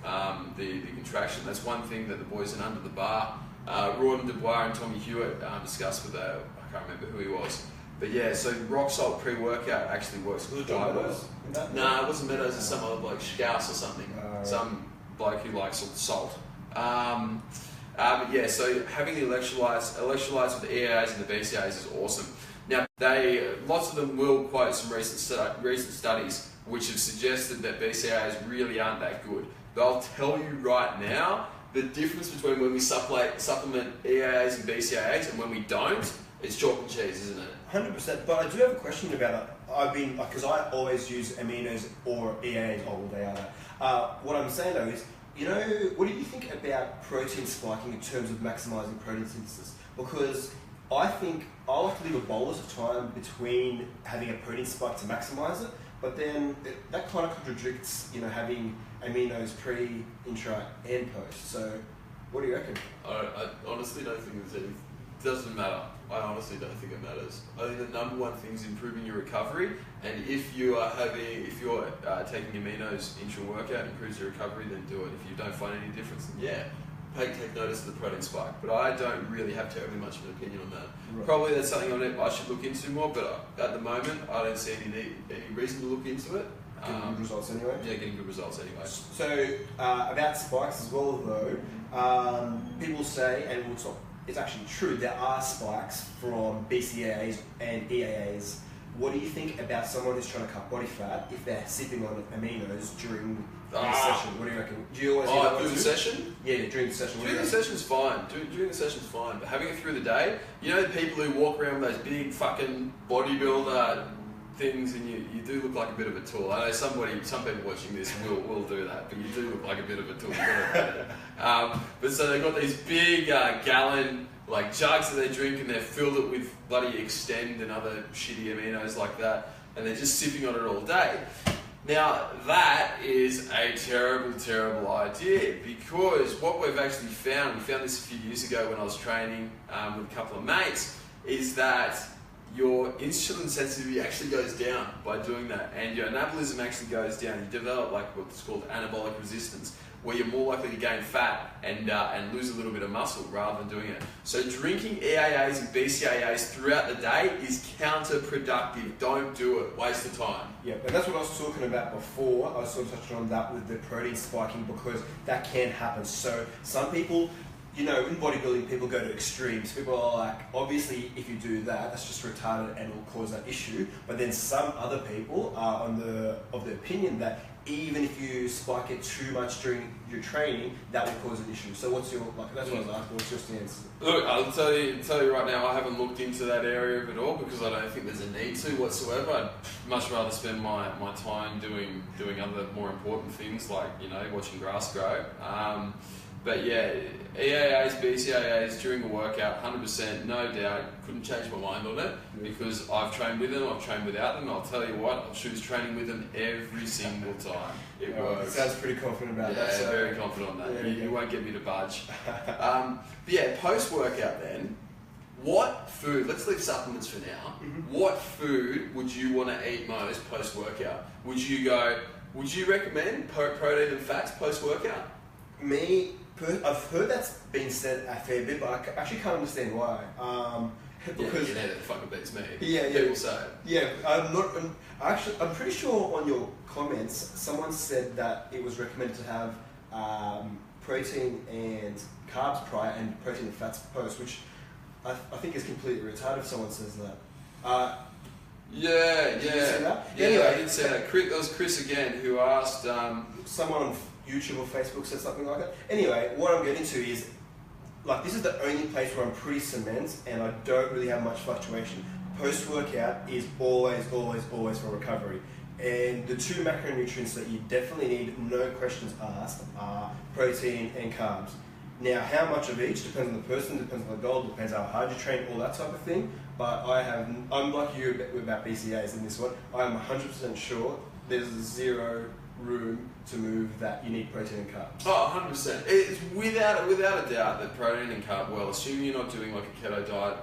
[SPEAKER 1] the contraction. That's one thing that the boys in Under the Bar, Rawdon Dubois and Tommy Hewitt discussed with I can't remember who he was. But yeah, so rock salt pre-workout actually works quite well. No, it wasn't Meadows, it's some other bloke, Scouse or something. Some bloke who likes salt. But yeah, so having the electrolytes with the EAAs and the BCAAs is awesome. Now, lots of them will quote some recent studies which have suggested that BCAAs really aren't that good. But I'll tell you right now, the difference between when we supplement EAAs and BCAAs and when we don't, it's chalk and cheese, isn't it?
[SPEAKER 2] 100%, but I do have a question about it. Because I always use aminos or EAAs, they are that. What I'm saying though is, what do you think about protein spiking in terms of maximising protein synthesis? Because I think I like to leave a bolus of time between having a protein spike to maximise it, but then that kind of contradicts, having aminos pre, intra, and post. So, what do you reckon?
[SPEAKER 1] I honestly don't think it doesn't matter. I honestly don't think it matters. I think the number one thing is improving your recovery, and if you're taking aminos intra workout improves your recovery, then do it. If you don't find any difference, then take notice of the protein spike. But I don't really have terribly much of an opinion on that. Right. Probably that's something I should look into more, but at the moment I don't see any reason to look into it.
[SPEAKER 2] Getting good results anyway?
[SPEAKER 1] Yeah, getting good results anyway.
[SPEAKER 2] So, about spikes as well though, people say, and it's actually true, there are spikes from BCAAs and EAAs. What do you think about someone who's trying to cut body fat if they're sipping on aminos during the session? What do you reckon? Do you always
[SPEAKER 1] during the session?
[SPEAKER 2] Yeah, during the session.
[SPEAKER 1] During the session's fine. During the session's fine. But having it through the day, the people who walk around with those big fucking bodybuilder things, and you do look like a bit of a tool. I know some people watching this will do that, but you do look like a bit of a tool. But so they've got these big gallon jugs that they drink, and they've filled it with bloody Extend and other shitty aminos like that, and they're just sipping on it all day. Now that is a terrible, terrible idea, because what we found this a few years ago when I was training with a couple of mates, is that your insulin sensitivity actually goes down by doing that, and your anabolism actually goes down. You develop like what's called anabolic resistance, where you're more likely to gain fat and lose a little bit of muscle rather than doing it. So drinking EAAs and BCAAs throughout the day is counterproductive. Don't do it. Waste of time.
[SPEAKER 2] Yeah, but that's what I was talking about before. I was sort of touching on that with the protein spiking, because that can happen. So some people, you know, in bodybuilding, people go to extremes. People are like, obviously, if you do that, that's just retarded and will cause that issue. But then some other people are of the opinion that even if you spike it too much during your training, that will cause an issue. So what's your, like, that's what I was asking, what's your stance?
[SPEAKER 1] Look, I'll tell you right now, I haven't looked into that area of it all, because I don't think there's a need to whatsoever. I'd much rather spend my time doing other more important things, like, you know, watching grass grow. But yeah, EAAs, BCAAs during a workout, 100%, no doubt. Couldn't change my mind on it, because I've trained with them, I've trained without them. I'll tell you what, I'll choose training with them every single time. It works.
[SPEAKER 2] Sounds pretty confident about that.
[SPEAKER 1] Yeah, very confident on that. You won't get me to budge. But yeah, post-workout then, what food, let's leave supplements for now. What food would you want to eat most post-workout? Would you recommend protein and fats post-workout?
[SPEAKER 2] I've heard that's been said a fair bit, but I actually can't understand why. Because
[SPEAKER 1] you know, that fucking beats me.
[SPEAKER 2] Yeah.
[SPEAKER 1] People say it.
[SPEAKER 2] Yeah, I'm pretty sure on your comments, someone said that it was recommended to have protein and carbs prior and protein and fats post, which I think is completely retarded if someone says that.
[SPEAKER 1] Did you
[SPEAKER 2] say that?
[SPEAKER 1] Yeah,
[SPEAKER 2] anyway,
[SPEAKER 1] I did say that. That was Chris again who asked.
[SPEAKER 2] Someone on YouTube or Facebook said something like that. Anyway, what I'm getting to is, like, this is the only place where I'm pretty cement and I don't really have much fluctuation. Post-workout is always for recovery. And the two macronutrients that you definitely need, no questions asked, are protein and carbs. Now, how much of each depends on the person, depends on the goal, depends how hard you train, all that type of thing. But I'm like you about BCAAs in this one. I'm 100% sure there's zero room to move that you need protein and carbs.
[SPEAKER 1] Oh, 100%. It's without a doubt that protein and carb, well, assuming you're not doing like a keto diet,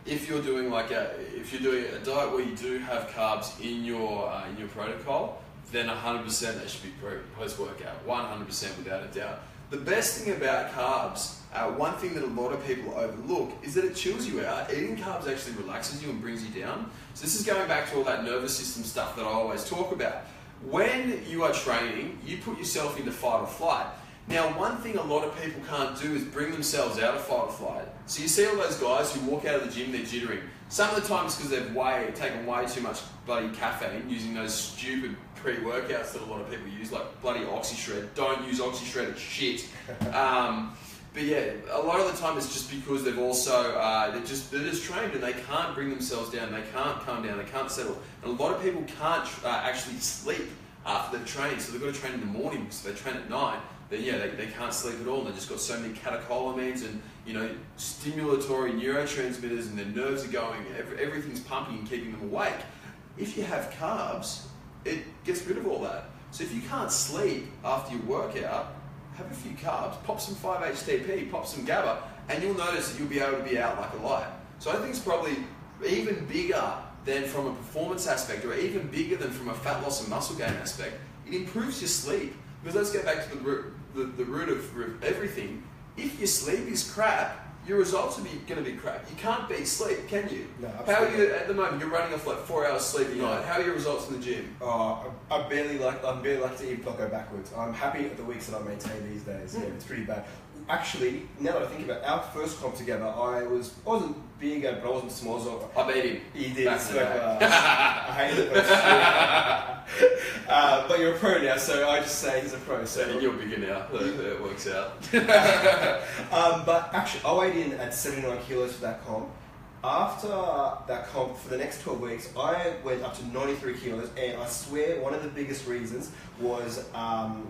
[SPEAKER 1] if you're doing a diet where you do have carbs in your protocol, then 100% that should be post-workout, 100% without a doubt. The best thing about carbs, one thing that a lot of people overlook, is that it chills you out. Eating carbs actually relaxes you and brings you down. So this is going back to all that nervous system stuff that I always talk about. When you are training, you put yourself into fight or flight. Now, one thing a lot of people can't do is bring themselves out of fight or flight. So you see all those guys who walk out of the gym, they're jittering. Some of the time it's because they've taken way too much bloody caffeine, using those stupid pre-workouts that a lot of people use, like bloody OxyShred. Don't use OxyShred, it's shit. But yeah, a lot of the time it's just because they've also, they're just trained and they can't bring themselves down, they can't calm down, they can't settle. And a lot of people can't actually sleep after they've trained, so they've got to train in the morning, so they train at night. Then yeah, they can't sleep at all, and they've just got so many catecholamines and, you know, stimulatory neurotransmitters, and their nerves are going, everything's pumping and keeping them awake. If you have carbs, it gets rid of all that. So if you can't sleep after your workout, have a few carbs, pop some 5-HTP, pop some GABA, and you'll notice that you'll be able to be out like a light. So I think it's probably even bigger than from a performance aspect, or even bigger than from a fat loss and muscle gain aspect. It improves your sleep. Because let's get back to the root of everything. If your sleep is crap, your results are going to be crap. You can't beat sleep, can you?
[SPEAKER 2] No,
[SPEAKER 1] how are you at the moment? You're running off like 4 hours sleep a night. How are your results in the gym?
[SPEAKER 2] I'm barely like to even go backwards. I'm happy at the weeks that I maintain these days. Yeah, it's pretty bad. Actually, now that I think about it, our first comp together, I wasn't big, but I wasn't small. So
[SPEAKER 1] I beat him.
[SPEAKER 2] He did. So, I hated it. But you're a pro now, so I just say he's a pro. So
[SPEAKER 1] yeah, you're bigger now. It works out.
[SPEAKER 2] But actually, I weighed in at 79 kilos for that comp. After that comp, for the next 12 weeks, I went up to 93 kilos, and I swear one of the biggest reasons was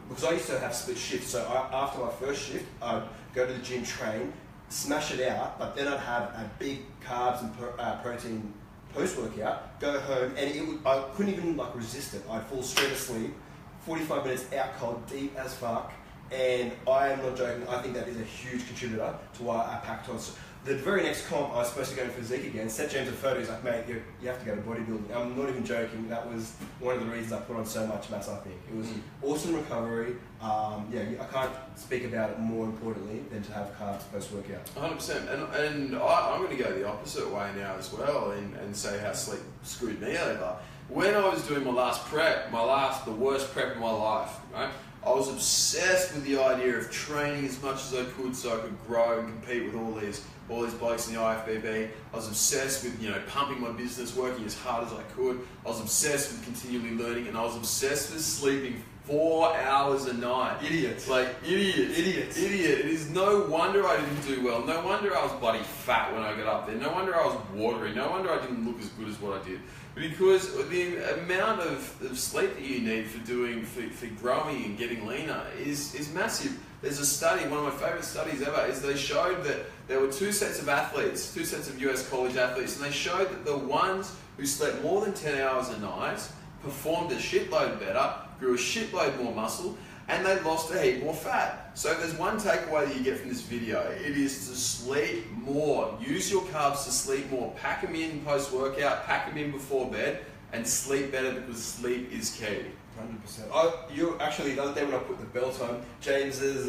[SPEAKER 2] because I used to have split shifts. So after my first shift, I'd go to the gym, train, smash it out, but then I'd have a big carbs and protein post-workout, go home, and I couldn't even like resist it. I'd fall straight asleep, 45 minutes out cold, deep as fuck, and I am not joking, I think that is a huge contributor to why I packed on. The very next comp, I was supposed to go in physique again. Sent James a photo. He's like, mate, you have to go to bodybuilding. I'm not even joking. That was one of the reasons I put on so much mass, I think. It was awesome recovery. I can't speak about it more importantly than to have carbs post-workout.
[SPEAKER 1] 100%. And I'm going to go the opposite way now as well and say how sleep screwed me over. When I was doing my last prep, the worst prep of my life, right? I was obsessed with the idea of training as much as I could so I could grow and compete with all these blokes in the IFBB. I was obsessed with, pumping my business, working as hard as I could. I was obsessed with continually learning, and I was obsessed with sleeping 4 hours a night.
[SPEAKER 2] Idiots.
[SPEAKER 1] Idiots. It is no wonder I didn't do well. No wonder I was bloody fat when I got up there. No wonder I was watery. No wonder I didn't look as good as what I did. Because the amount of sleep that you need for growing and getting leaner is massive. There's a study, one of my favourite studies ever, is they showed that there were two sets of US college athletes, and they showed that the ones who slept more than 10 hours a night performed a shitload better, grew a shitload more muscle, and they lost a heap more fat. So if there's one takeaway that you get from this video, it is to sleep more. Use your carbs to sleep more. Pack them in post-workout, pack them in before bed, and sleep better because sleep is key.
[SPEAKER 2] 100%. You actually, the other day when I put the belt on, James's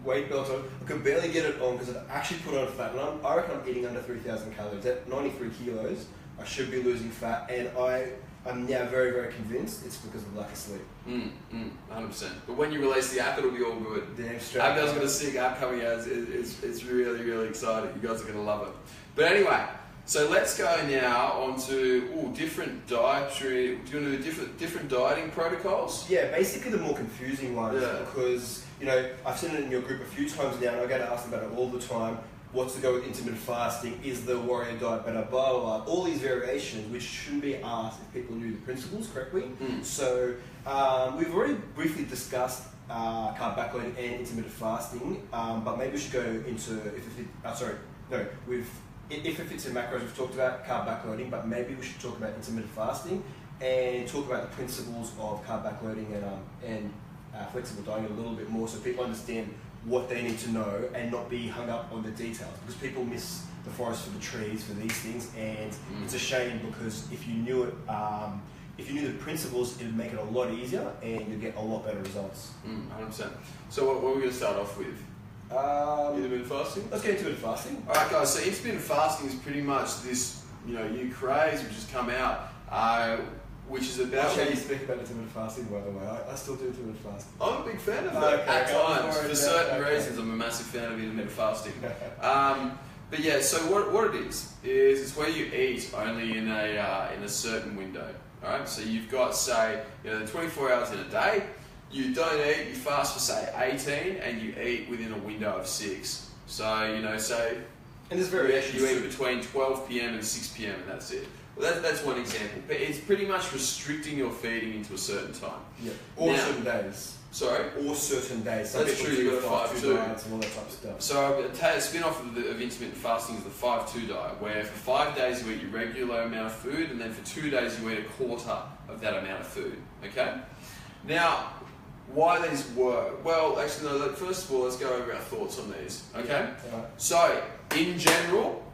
[SPEAKER 2] weight belt on, I could barely get it on because I actually put on fat, and I reckon I'm eating under 3,000 calories. At 93 kilos, I should be losing fat, and I'm now very, very convinced it's because of lack of sleep.
[SPEAKER 1] 100%. But when you release the app, it'll be all good.
[SPEAKER 2] Damn straight.
[SPEAKER 1] Abdel's got a sick app coming out. It's really, really exciting. You guys are going to love it. But anyway, so let's go now on to different dietary. Do you want to do different dieting protocols?
[SPEAKER 2] Yeah, basically the more confusing ones,
[SPEAKER 1] Yeah.
[SPEAKER 2] because I've seen it in your group a few times now, and I get asked about it all the time. What's to go with intermittent fasting? Is the warrior diet better? Blah, blah, blah. All these variations, which shouldn't be asked if people knew the principles correctly. So we've already briefly discussed carb backloading and intermittent fasting, but maybe we should go into if it fits in macros. We've talked about carb backloading, but maybe we should talk about intermittent fasting and talk about the principles of carb backloading and flexible dieting a little bit more, so people understand what they need to know and not be hung up on the details, because people miss the forest for the trees for these things, and it's a shame, because if you knew it, if you knew the principles, it would make it a lot easier and you'd get a lot better results.
[SPEAKER 1] 100%. So what are we going to start off with? Intermittent fasting?
[SPEAKER 2] Let's get into intermittent fasting.
[SPEAKER 1] Alright guys, so intermittent fasting is pretty much this new craze which has come out, which is about...
[SPEAKER 2] How do you speak about intermittent fasting, by the way? I still do intermittent fasting.
[SPEAKER 1] I'm a big fan of it at times. For certain reasons, I'm a massive fan of intermittent fasting. But yeah, so what it is it's where you eat only in a certain window. Alright, so you've got, say, 24 hours in a day. You don't eat, you fast for say 18, and you eat within a window of 6. So, say...
[SPEAKER 2] And there's variations.
[SPEAKER 1] You eat between 12 PM and 6 PM, and that's it. Well, that's one example, but it's pretty much restricting your feeding into a certain time.
[SPEAKER 2] Yeah. Or certain days.
[SPEAKER 1] Sorry?
[SPEAKER 2] Or certain days.
[SPEAKER 1] That's true, you've got a 5-2
[SPEAKER 2] diets and all that type of stuff.
[SPEAKER 1] So a spin-off of intermittent fasting is the 5-2 diet, where for 5 days you eat your regular amount of food, and then for 2 days you eat a quarter of that amount of food, okay? Now, why these work? Well, actually, no, first of all, let's go over our thoughts on these, okay?
[SPEAKER 2] Yeah.
[SPEAKER 1] So, in general,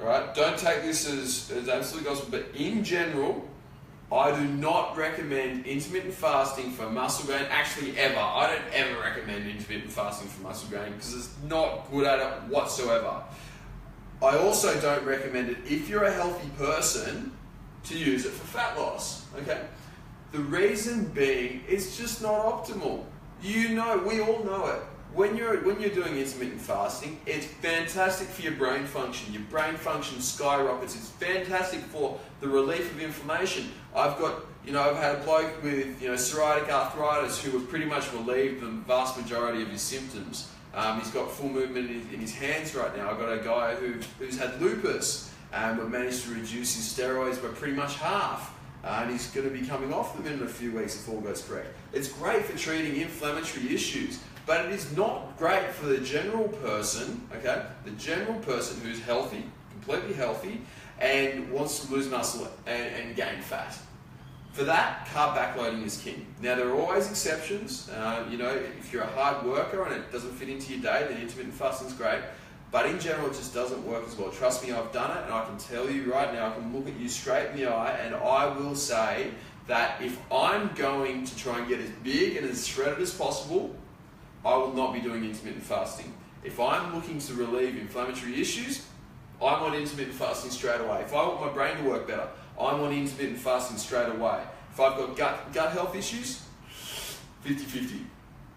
[SPEAKER 1] alright, don't take this as absolute gospel, but in general, I do not recommend intermittent fasting for muscle gain, actually ever. I don't ever recommend intermittent fasting for muscle gain because it's not good at it whatsoever. I also don't recommend it if you're a healthy person to use it for fat loss, okay? The reason being, it's just not optimal. We all know it. When you're doing intermittent fasting, it's fantastic for your brain function. Your brain function skyrockets. It's fantastic for the relief of inflammation. I've had a bloke with psoriatic arthritis who was pretty much relieved the vast majority of his symptoms. He's got full movement in his hands right now. I've got a guy who's had lupus and we've managed to reduce his steroids by pretty much half. And he's going to be coming off them in a few weeks if all goes correct. It's great for treating inflammatory issues, but it is not great for the general person, okay? The general person who's healthy, completely healthy, and wants to lose muscle and gain fat. For that, carb backloading is king. Now, there are always exceptions. If you're a hard worker and it doesn't fit into your day, then intermittent fasting is great. But in general, it just doesn't work as well. Trust me, I've done it, and I can tell you right now, I can look at you straight in the eye, and I will say that if I'm going to try and get as big and as shredded as possible, I will not be doing intermittent fasting. If I'm looking to relieve inflammatory issues, I'm on intermittent fasting straight away. If I want my brain to work better, I'm on intermittent fasting straight away. If I've got gut health issues, 50-50.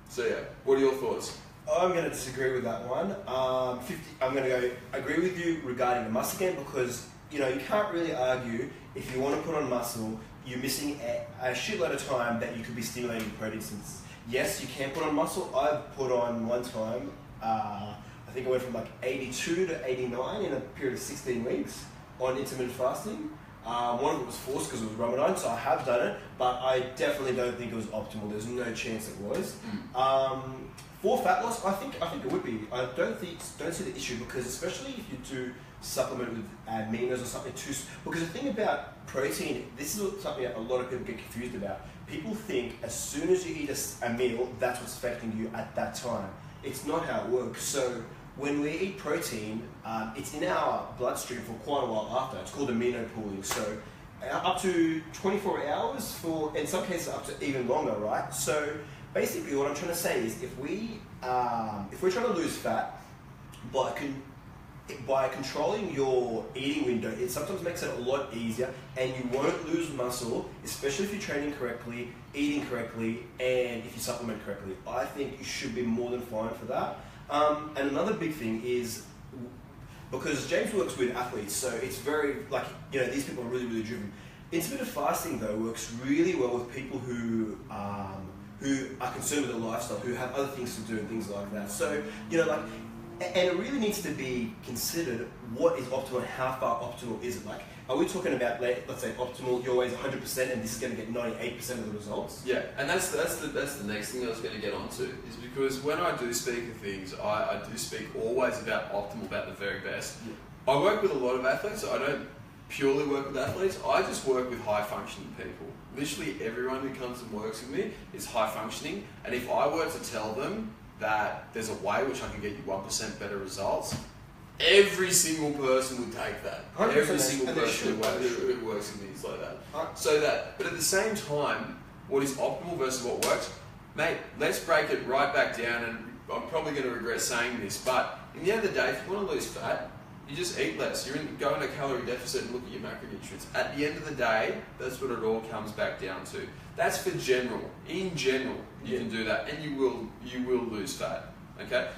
[SPEAKER 1] So yeah, what are your thoughts?
[SPEAKER 2] I'm going to disagree with that one. I'm going to go agree with you regarding the muscle gain, because you can't really argue if you want to put on muscle, you're missing a shitload of time that you could be stimulating protein synthesis. Yes, you can put on muscle. I've put on one time, I think I went from like 82 to 89 in a period of 16 weeks on intermittent fasting. One of it was forced because it was Ramadan, so I have done it, but I definitely don't think it was optimal. There's no chance it was. For fat loss, I think it would be. I don't see the issue, because especially if you do supplement with aminos or something too. Because the thing about protein, this is something that a lot of people get confused about. People think as soon as you eat a meal, that's what's affecting you at that time. It's not how it works. So when we eat protein, it's in our bloodstream for quite a while after. It's called amino pooling. So up to 24 hours in some cases up to even longer, right? So basically what I'm trying to say is if we're trying to lose fat by controlling your eating window, it sometimes makes it a lot easier, and you won't lose muscle, especially if you're training correctly, eating correctly, and if you supplement correctly. I think you should be more than fine for that. And another big thing is, because James works with athletes, so it's very, these people are really, really driven. Intermittent fasting, though, works really well with people who are concerned with their lifestyle, who have other things to do and things like that. So, and it really needs to be considered what is optimal and how far optimal is it. Are we talking about, let's say, optimal, you're always 100% and this is going to get 98% of the results?
[SPEAKER 1] Yeah, and that's the next thing I was going to get onto, is because when I do speak of things, I do speak always about optimal, about the very best. Yeah. I work with a lot of athletes, so I don't purely work with athletes, I just work with high functioning people. Literally everyone who comes and works with me is high functioning, and if I were to tell them that there's a way which I can get you 1% better results, every single person would take that. Every single person who works with me is like that. But at the same time, what is optimal versus what works, mate, let's break it right back down, and I'm probably going to regret saying this, but in the end of the day, if you want to lose fat, you just eat less. Go in a calorie deficit and look at your macronutrients. At the end of the day, that's what it all comes back down to. That's for general. In general, you can do that, and you will lose fat. Okay,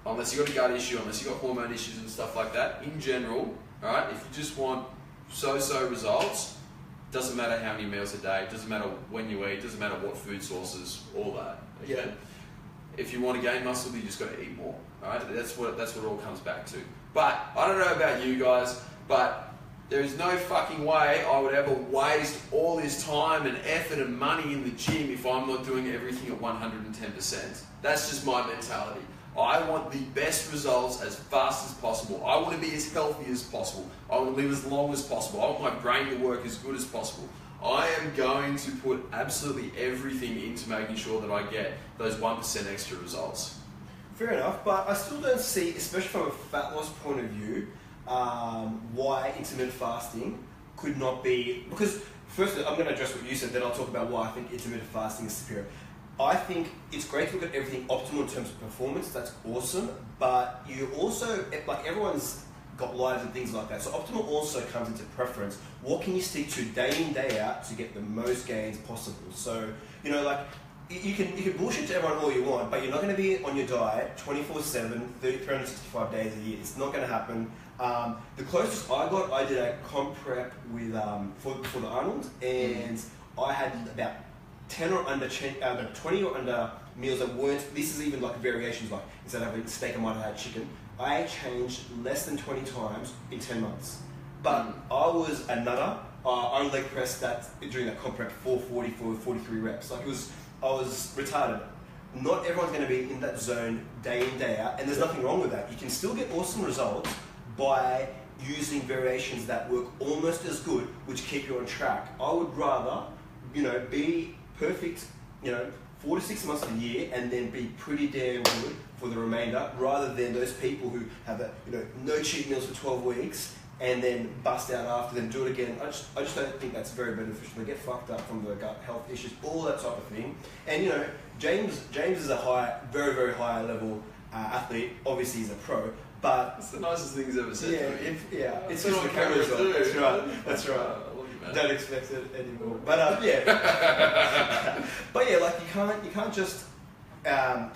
[SPEAKER 1] unless you got a gut issue, unless you got hormone issues and stuff like that. In general, all right, if you just want so-so results, doesn't matter how many meals a day, doesn't matter when you eat, doesn't matter what food sources, all that. Okay? Yeah. If you want to gain muscle, you just got to eat more. All right, that's what it all comes back to. But I don't know about you guys, but there is no fucking way I would ever waste all this time and effort and money in the gym if I'm not doing everything at 110%. That's just my mentality. I want the best results as fast as possible. I want to be as healthy as possible. I want to live as long as possible. I want my brain to work as good as possible. I am going to put absolutely everything into making sure that I get those 1% extra results.
[SPEAKER 2] Fair enough, but I still don't see, especially from a fat loss point of view, why intermittent fasting could not be, because firstly, I'm going to address what you said, then I'll talk about why I think intermittent fasting is superior. I think it's great to look at everything optimal in terms of performance, that's awesome, but you also, everyone's got lives and things like that, so optimal also comes into preference. What can you stick to day in, day out to get the most gains possible? So, you can bullshit to everyone all you want, but you're not going to be on your diet 24/7, 365 days a year. It's not going to happen. The closest I got, I did a comp prep with for the Arnold, and I had about 10 or under 20 or under meals that weren't. This is even variations. Instead of having steak, I might have had chicken. I changed less than 20 times in 10 months. But I was a nutter. I leg pressed during that comp prep 440 for 43 reps. I was retarded. Not everyone's going to be in that zone day in, day out, and there's nothing wrong with that. You can still get awesome results by using variations that work almost as good, which keep you on track. I would rather, be perfect, 4 to 6 months of the year and then be pretty damn good for the remainder, rather than those people who have that, no cheat meals for 12 weeks and then bust out after, then do it again. I just don't think that's very beneficial. They get fucked up from the gut health issues, all that type of thing. And James is a very, very high level athlete. Obviously he's a pro, but
[SPEAKER 1] it's the nicest thing he's ever said to me.
[SPEAKER 2] It's just the cameras on. That's right. Don't expect it anymore. But but yeah, like you can't just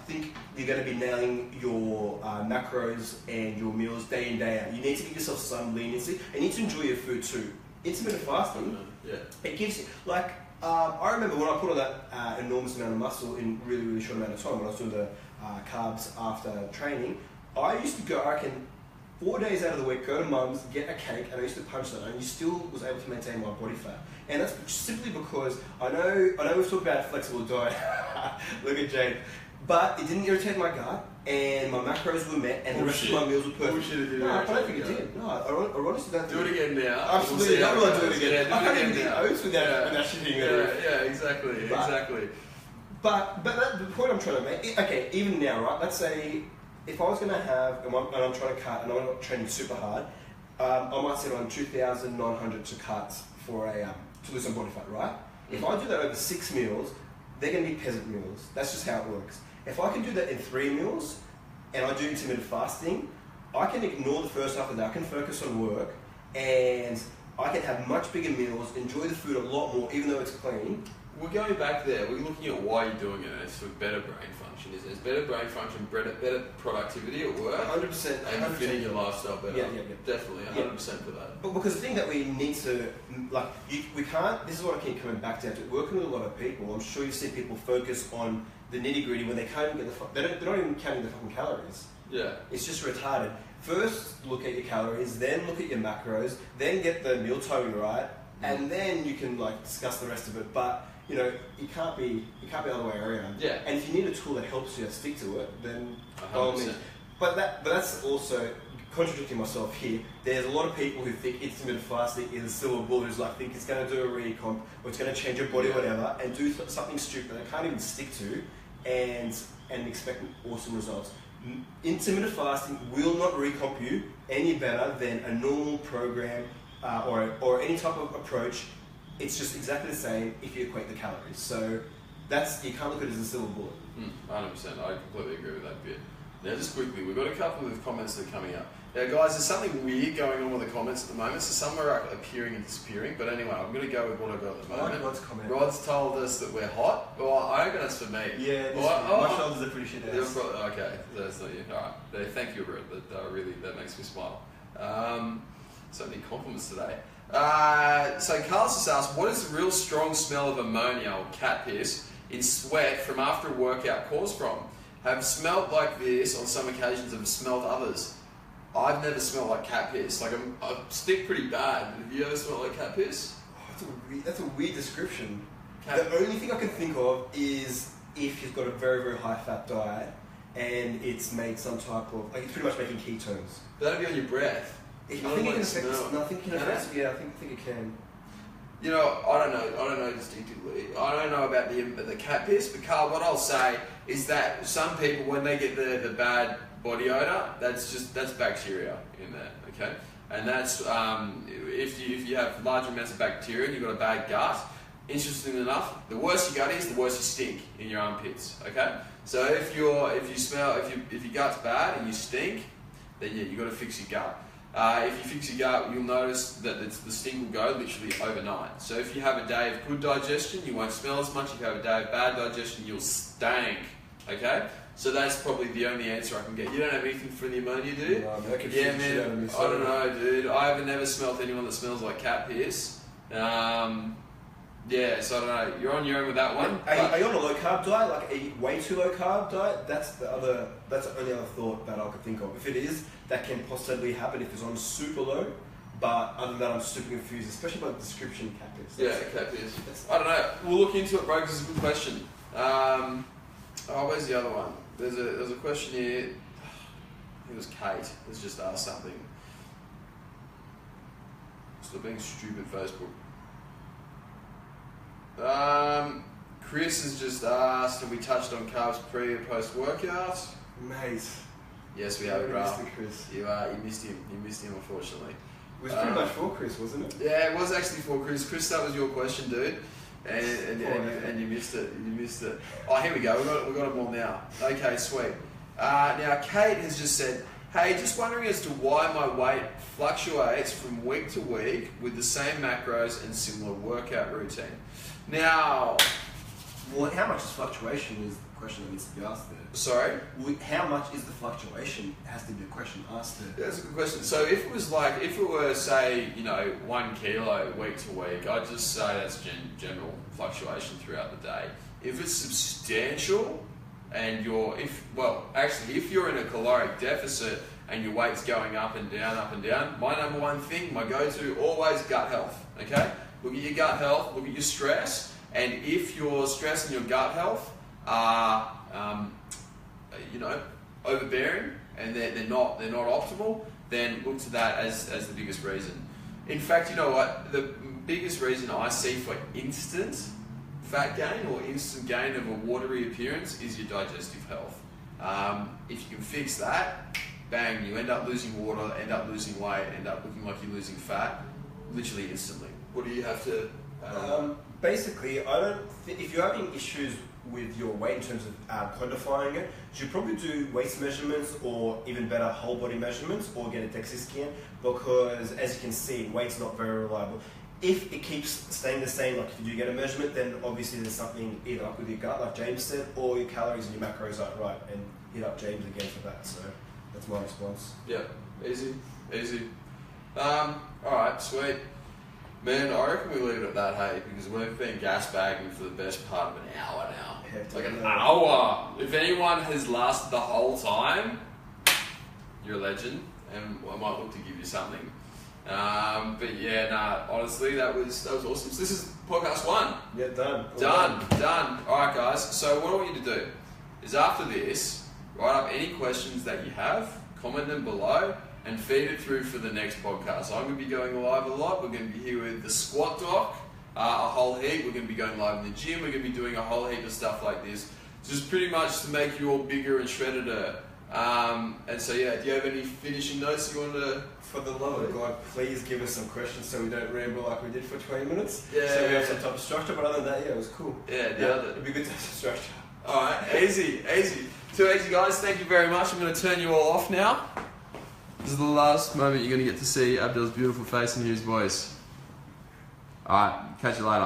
[SPEAKER 2] think you're going to be nailing your macros and your meals day in, day out. You need to give yourself some leniency, and you need to enjoy your food too. Intermittent fasting, it gives you, like, I remember when I put on that enormous amount of muscle in really, really short amount of time, when I was doing the carbs after training, I used to go, I reckon, 4 days out of the week, go to mum's, get a cake, and I used to punch that, and you still was able to maintain my body fat. And that's simply because I know we've talked about flexible diet. Look at Jane. But it didn't irritate my gut, and my macros were met, and the rest of my meals were perfect. No, I don't think it did. No, I honestly don't think
[SPEAKER 1] it. Do it again now.
[SPEAKER 2] Absolutely, not going to do it again. I can't even eat oats without shitting there.
[SPEAKER 1] Yeah, exactly.
[SPEAKER 2] But the point I'm trying to make, okay, even now, right? Let's say if I was going to have, and I'm trying to cut, and I'm not training super hard, I might set on 2,900 to cut for to lose some body fat, right? If I do that over 6 meals, they're going to be peasant meals. That's just how it works. If I can do that in 3 meals, and I do intermittent fasting, I can ignore the first half of that. I can focus on work, and I can have much bigger meals, enjoy the food a lot more, even though it's clean.
[SPEAKER 1] We're going back there. We're looking at why you're doing it. It's for better brain function, isn't it? It's better brain function, better productivity at work.
[SPEAKER 2] 100%.
[SPEAKER 1] And fitting your lifestyle better.
[SPEAKER 2] Yeah.
[SPEAKER 1] Definitely, 100% for that.
[SPEAKER 2] But because the thing that we need to, we can't, this is what I keep coming back down to, working with a lot of people, I'm sure you see people focus on the nitty gritty when they can't even get they're not even counting the fucking calories.
[SPEAKER 1] Yeah.
[SPEAKER 2] It's just retarded. First, look at your calories, then look at your macros, then get the meal timing right, and then you can discuss the rest of it. But it can't be the other way around.
[SPEAKER 1] Yeah.
[SPEAKER 2] And if you need a tool that helps you stick to it, then
[SPEAKER 1] 100%.
[SPEAKER 2] But that's also contradicting myself here. There's a lot of people who think intermittent fasting is a silver bullet, who's think it's going to do a recomp, or it's going to change your body, whatever, and do something stupid they can't even stick to, and expect awesome results. Intermittent fasting will not recomp you any better than a normal program or any type of approach. It's just exactly the same if you equate the calories. So you can't look at it as a silver bullet.
[SPEAKER 1] 100%. I completely agree with that bit. Now, just quickly, we've got a couple of comments that are coming up. Now, guys, there's something weird going on with the comments at the moment. So some are appearing and disappearing. But anyway, I'm going to go with what I've got at the moment.
[SPEAKER 2] Rod's comment.
[SPEAKER 1] Rod's told us that we're hot. Well, I reckon that's for me.
[SPEAKER 2] Yeah, my shoulders are pretty shit ass.
[SPEAKER 1] Okay, that's not you. All right. Thank you, Rod. That makes me smile. So many compliments today. So Carlos just asked, what is the real strong smell of ammonia or cat piss in sweat from after a workout caused from? Have smelled like this on some occasions and smelled others. I've never smelled like cat piss. I stink pretty bad. Have you ever smelled like cat piss?
[SPEAKER 2] That's a weird description. The only thing I can think of is if you've got a very, very high fat diet and it's made some type of, it's pretty much making ketones.
[SPEAKER 1] That'd be on your breath.
[SPEAKER 2] I think it can affect. No, I think it can affect. Yeah, I think it can.
[SPEAKER 1] I don't know distinctively. I don't know about the cat piss, but Carl, what I'll say is that some people, when they get the bad body odor, that's bacteria in there, okay? And that's if you have large amounts of bacteria and you've got a bad gut. Interestingly enough, the worse your gut is, the worse you stink in your armpits, okay? So if your gut's bad and you stink, then you've got to fix your gut. If you fix your gut, you'll notice that the stink will go literally overnight. So if you have a day of good digestion, you won't smell as much. If you have a day of bad digestion, you'll stank. Okay? So that's probably the only answer I can get. You don't have anything for the ammonia, do you?
[SPEAKER 2] No, man,
[SPEAKER 1] yeah, man. I don't know, dude. I haven't never smelled anyone that smells like cat piss. Yeah, so I don't know. You're on your own with that one.
[SPEAKER 2] Are you on a low carb diet? Like a way too low carb diet? That's the only other thought that I could think of. If it is, that can possibly happen if it's on super low. But other than that, I'm super confused, especially by the description cat piss.
[SPEAKER 1] Yeah, cat piss. I don't know. We'll look into it, bro, because it's a good question. Where's the other one? There's a question here. I think it was Kate that's just asked something. Still being stupid, Facebook. Chris has just asked, have we touched on carbs pre or post workout?
[SPEAKER 2] Mate.
[SPEAKER 1] Yes, we have, bro.
[SPEAKER 2] Chris.
[SPEAKER 1] You missed him. You missed him, unfortunately.
[SPEAKER 2] It was pretty much for Chris, wasn't it?
[SPEAKER 1] Yeah, it was actually for Chris. Chris, that was your question, dude. And you missed it. You missed it. Oh, here we go. We got them all now. Okay, sweet. Now, Kate has just said, hey, just wondering as to why my weight fluctuates from week to week with the same macros and similar workout routine. Now...
[SPEAKER 3] Well, how much is fluctuation is the question that needs to be asked there.
[SPEAKER 1] Sorry?
[SPEAKER 3] How much is the fluctuation has to be a question asked there.
[SPEAKER 1] That's a good question. So if it were, say, 1 kilo week to week, I'd just say that's general fluctuation throughout the day. If it's substantial and if you're in a caloric deficit and your weight's going up and down, my number one thing, my go-to, always gut health, okay? Look at your gut health, look at your stress, and if your stress and your gut health are, overbearing and they're not optimal, then look to that as the biggest reason. In fact, you know what? The biggest reason I see for instant fat gain or instant gain of a watery appearance is your digestive health. If you can fix that, bang, you end up losing water, end up losing weight, end up looking like you're losing fat, literally instantly. What do you have to...
[SPEAKER 2] Basically, I don't think if you're having issues with your weight in terms of quantifying it, you should probably do waist measurements or even better whole body measurements or get a DEXA scan, because as you can see, weight's not very reliable. If it keeps staying the same, like if you do get a measurement, then obviously there's something either up with your gut, like James said, or your calories and your macros aren't right, and hit up James again for that. So that's my response.
[SPEAKER 1] Yeah, easy. Alright, sweet. Man, I reckon we leave it at that, hey, because we've been gas bagging for the best part of an hour now. Like an hour. If anyone has lasted the whole time, you're a legend, and I might look to give you something. But yeah, honestly, that was awesome. So this is podcast 1.
[SPEAKER 2] Yeah, done.
[SPEAKER 1] Done. Alright guys, so what I want you to do is after this, write up any questions that you have, comment them below, and feed it through for the next podcast. I'm going to be going live a lot. We're going to be here with the squat doc, a whole heap. We're going to be going live in the gym. We're going to be doing a whole heap of stuff like this. Just pretty much to make you all bigger and shredder. And so yeah, do you have any finishing notes you want to...
[SPEAKER 2] For the love of God, please give us some questions so we don't ramble like we did for 20 minutes.
[SPEAKER 1] Yeah.
[SPEAKER 2] So we have some type of structure, but other than that, yeah, it was cool.
[SPEAKER 1] Yeah,
[SPEAKER 2] it'd be good to have some structure.
[SPEAKER 1] Alright, easy. Too easy guys, thank you very much. I'm going to turn you all off now. This is the last moment you're going to get to see Abdel's beautiful face and hear his voice. Alright, catch you later.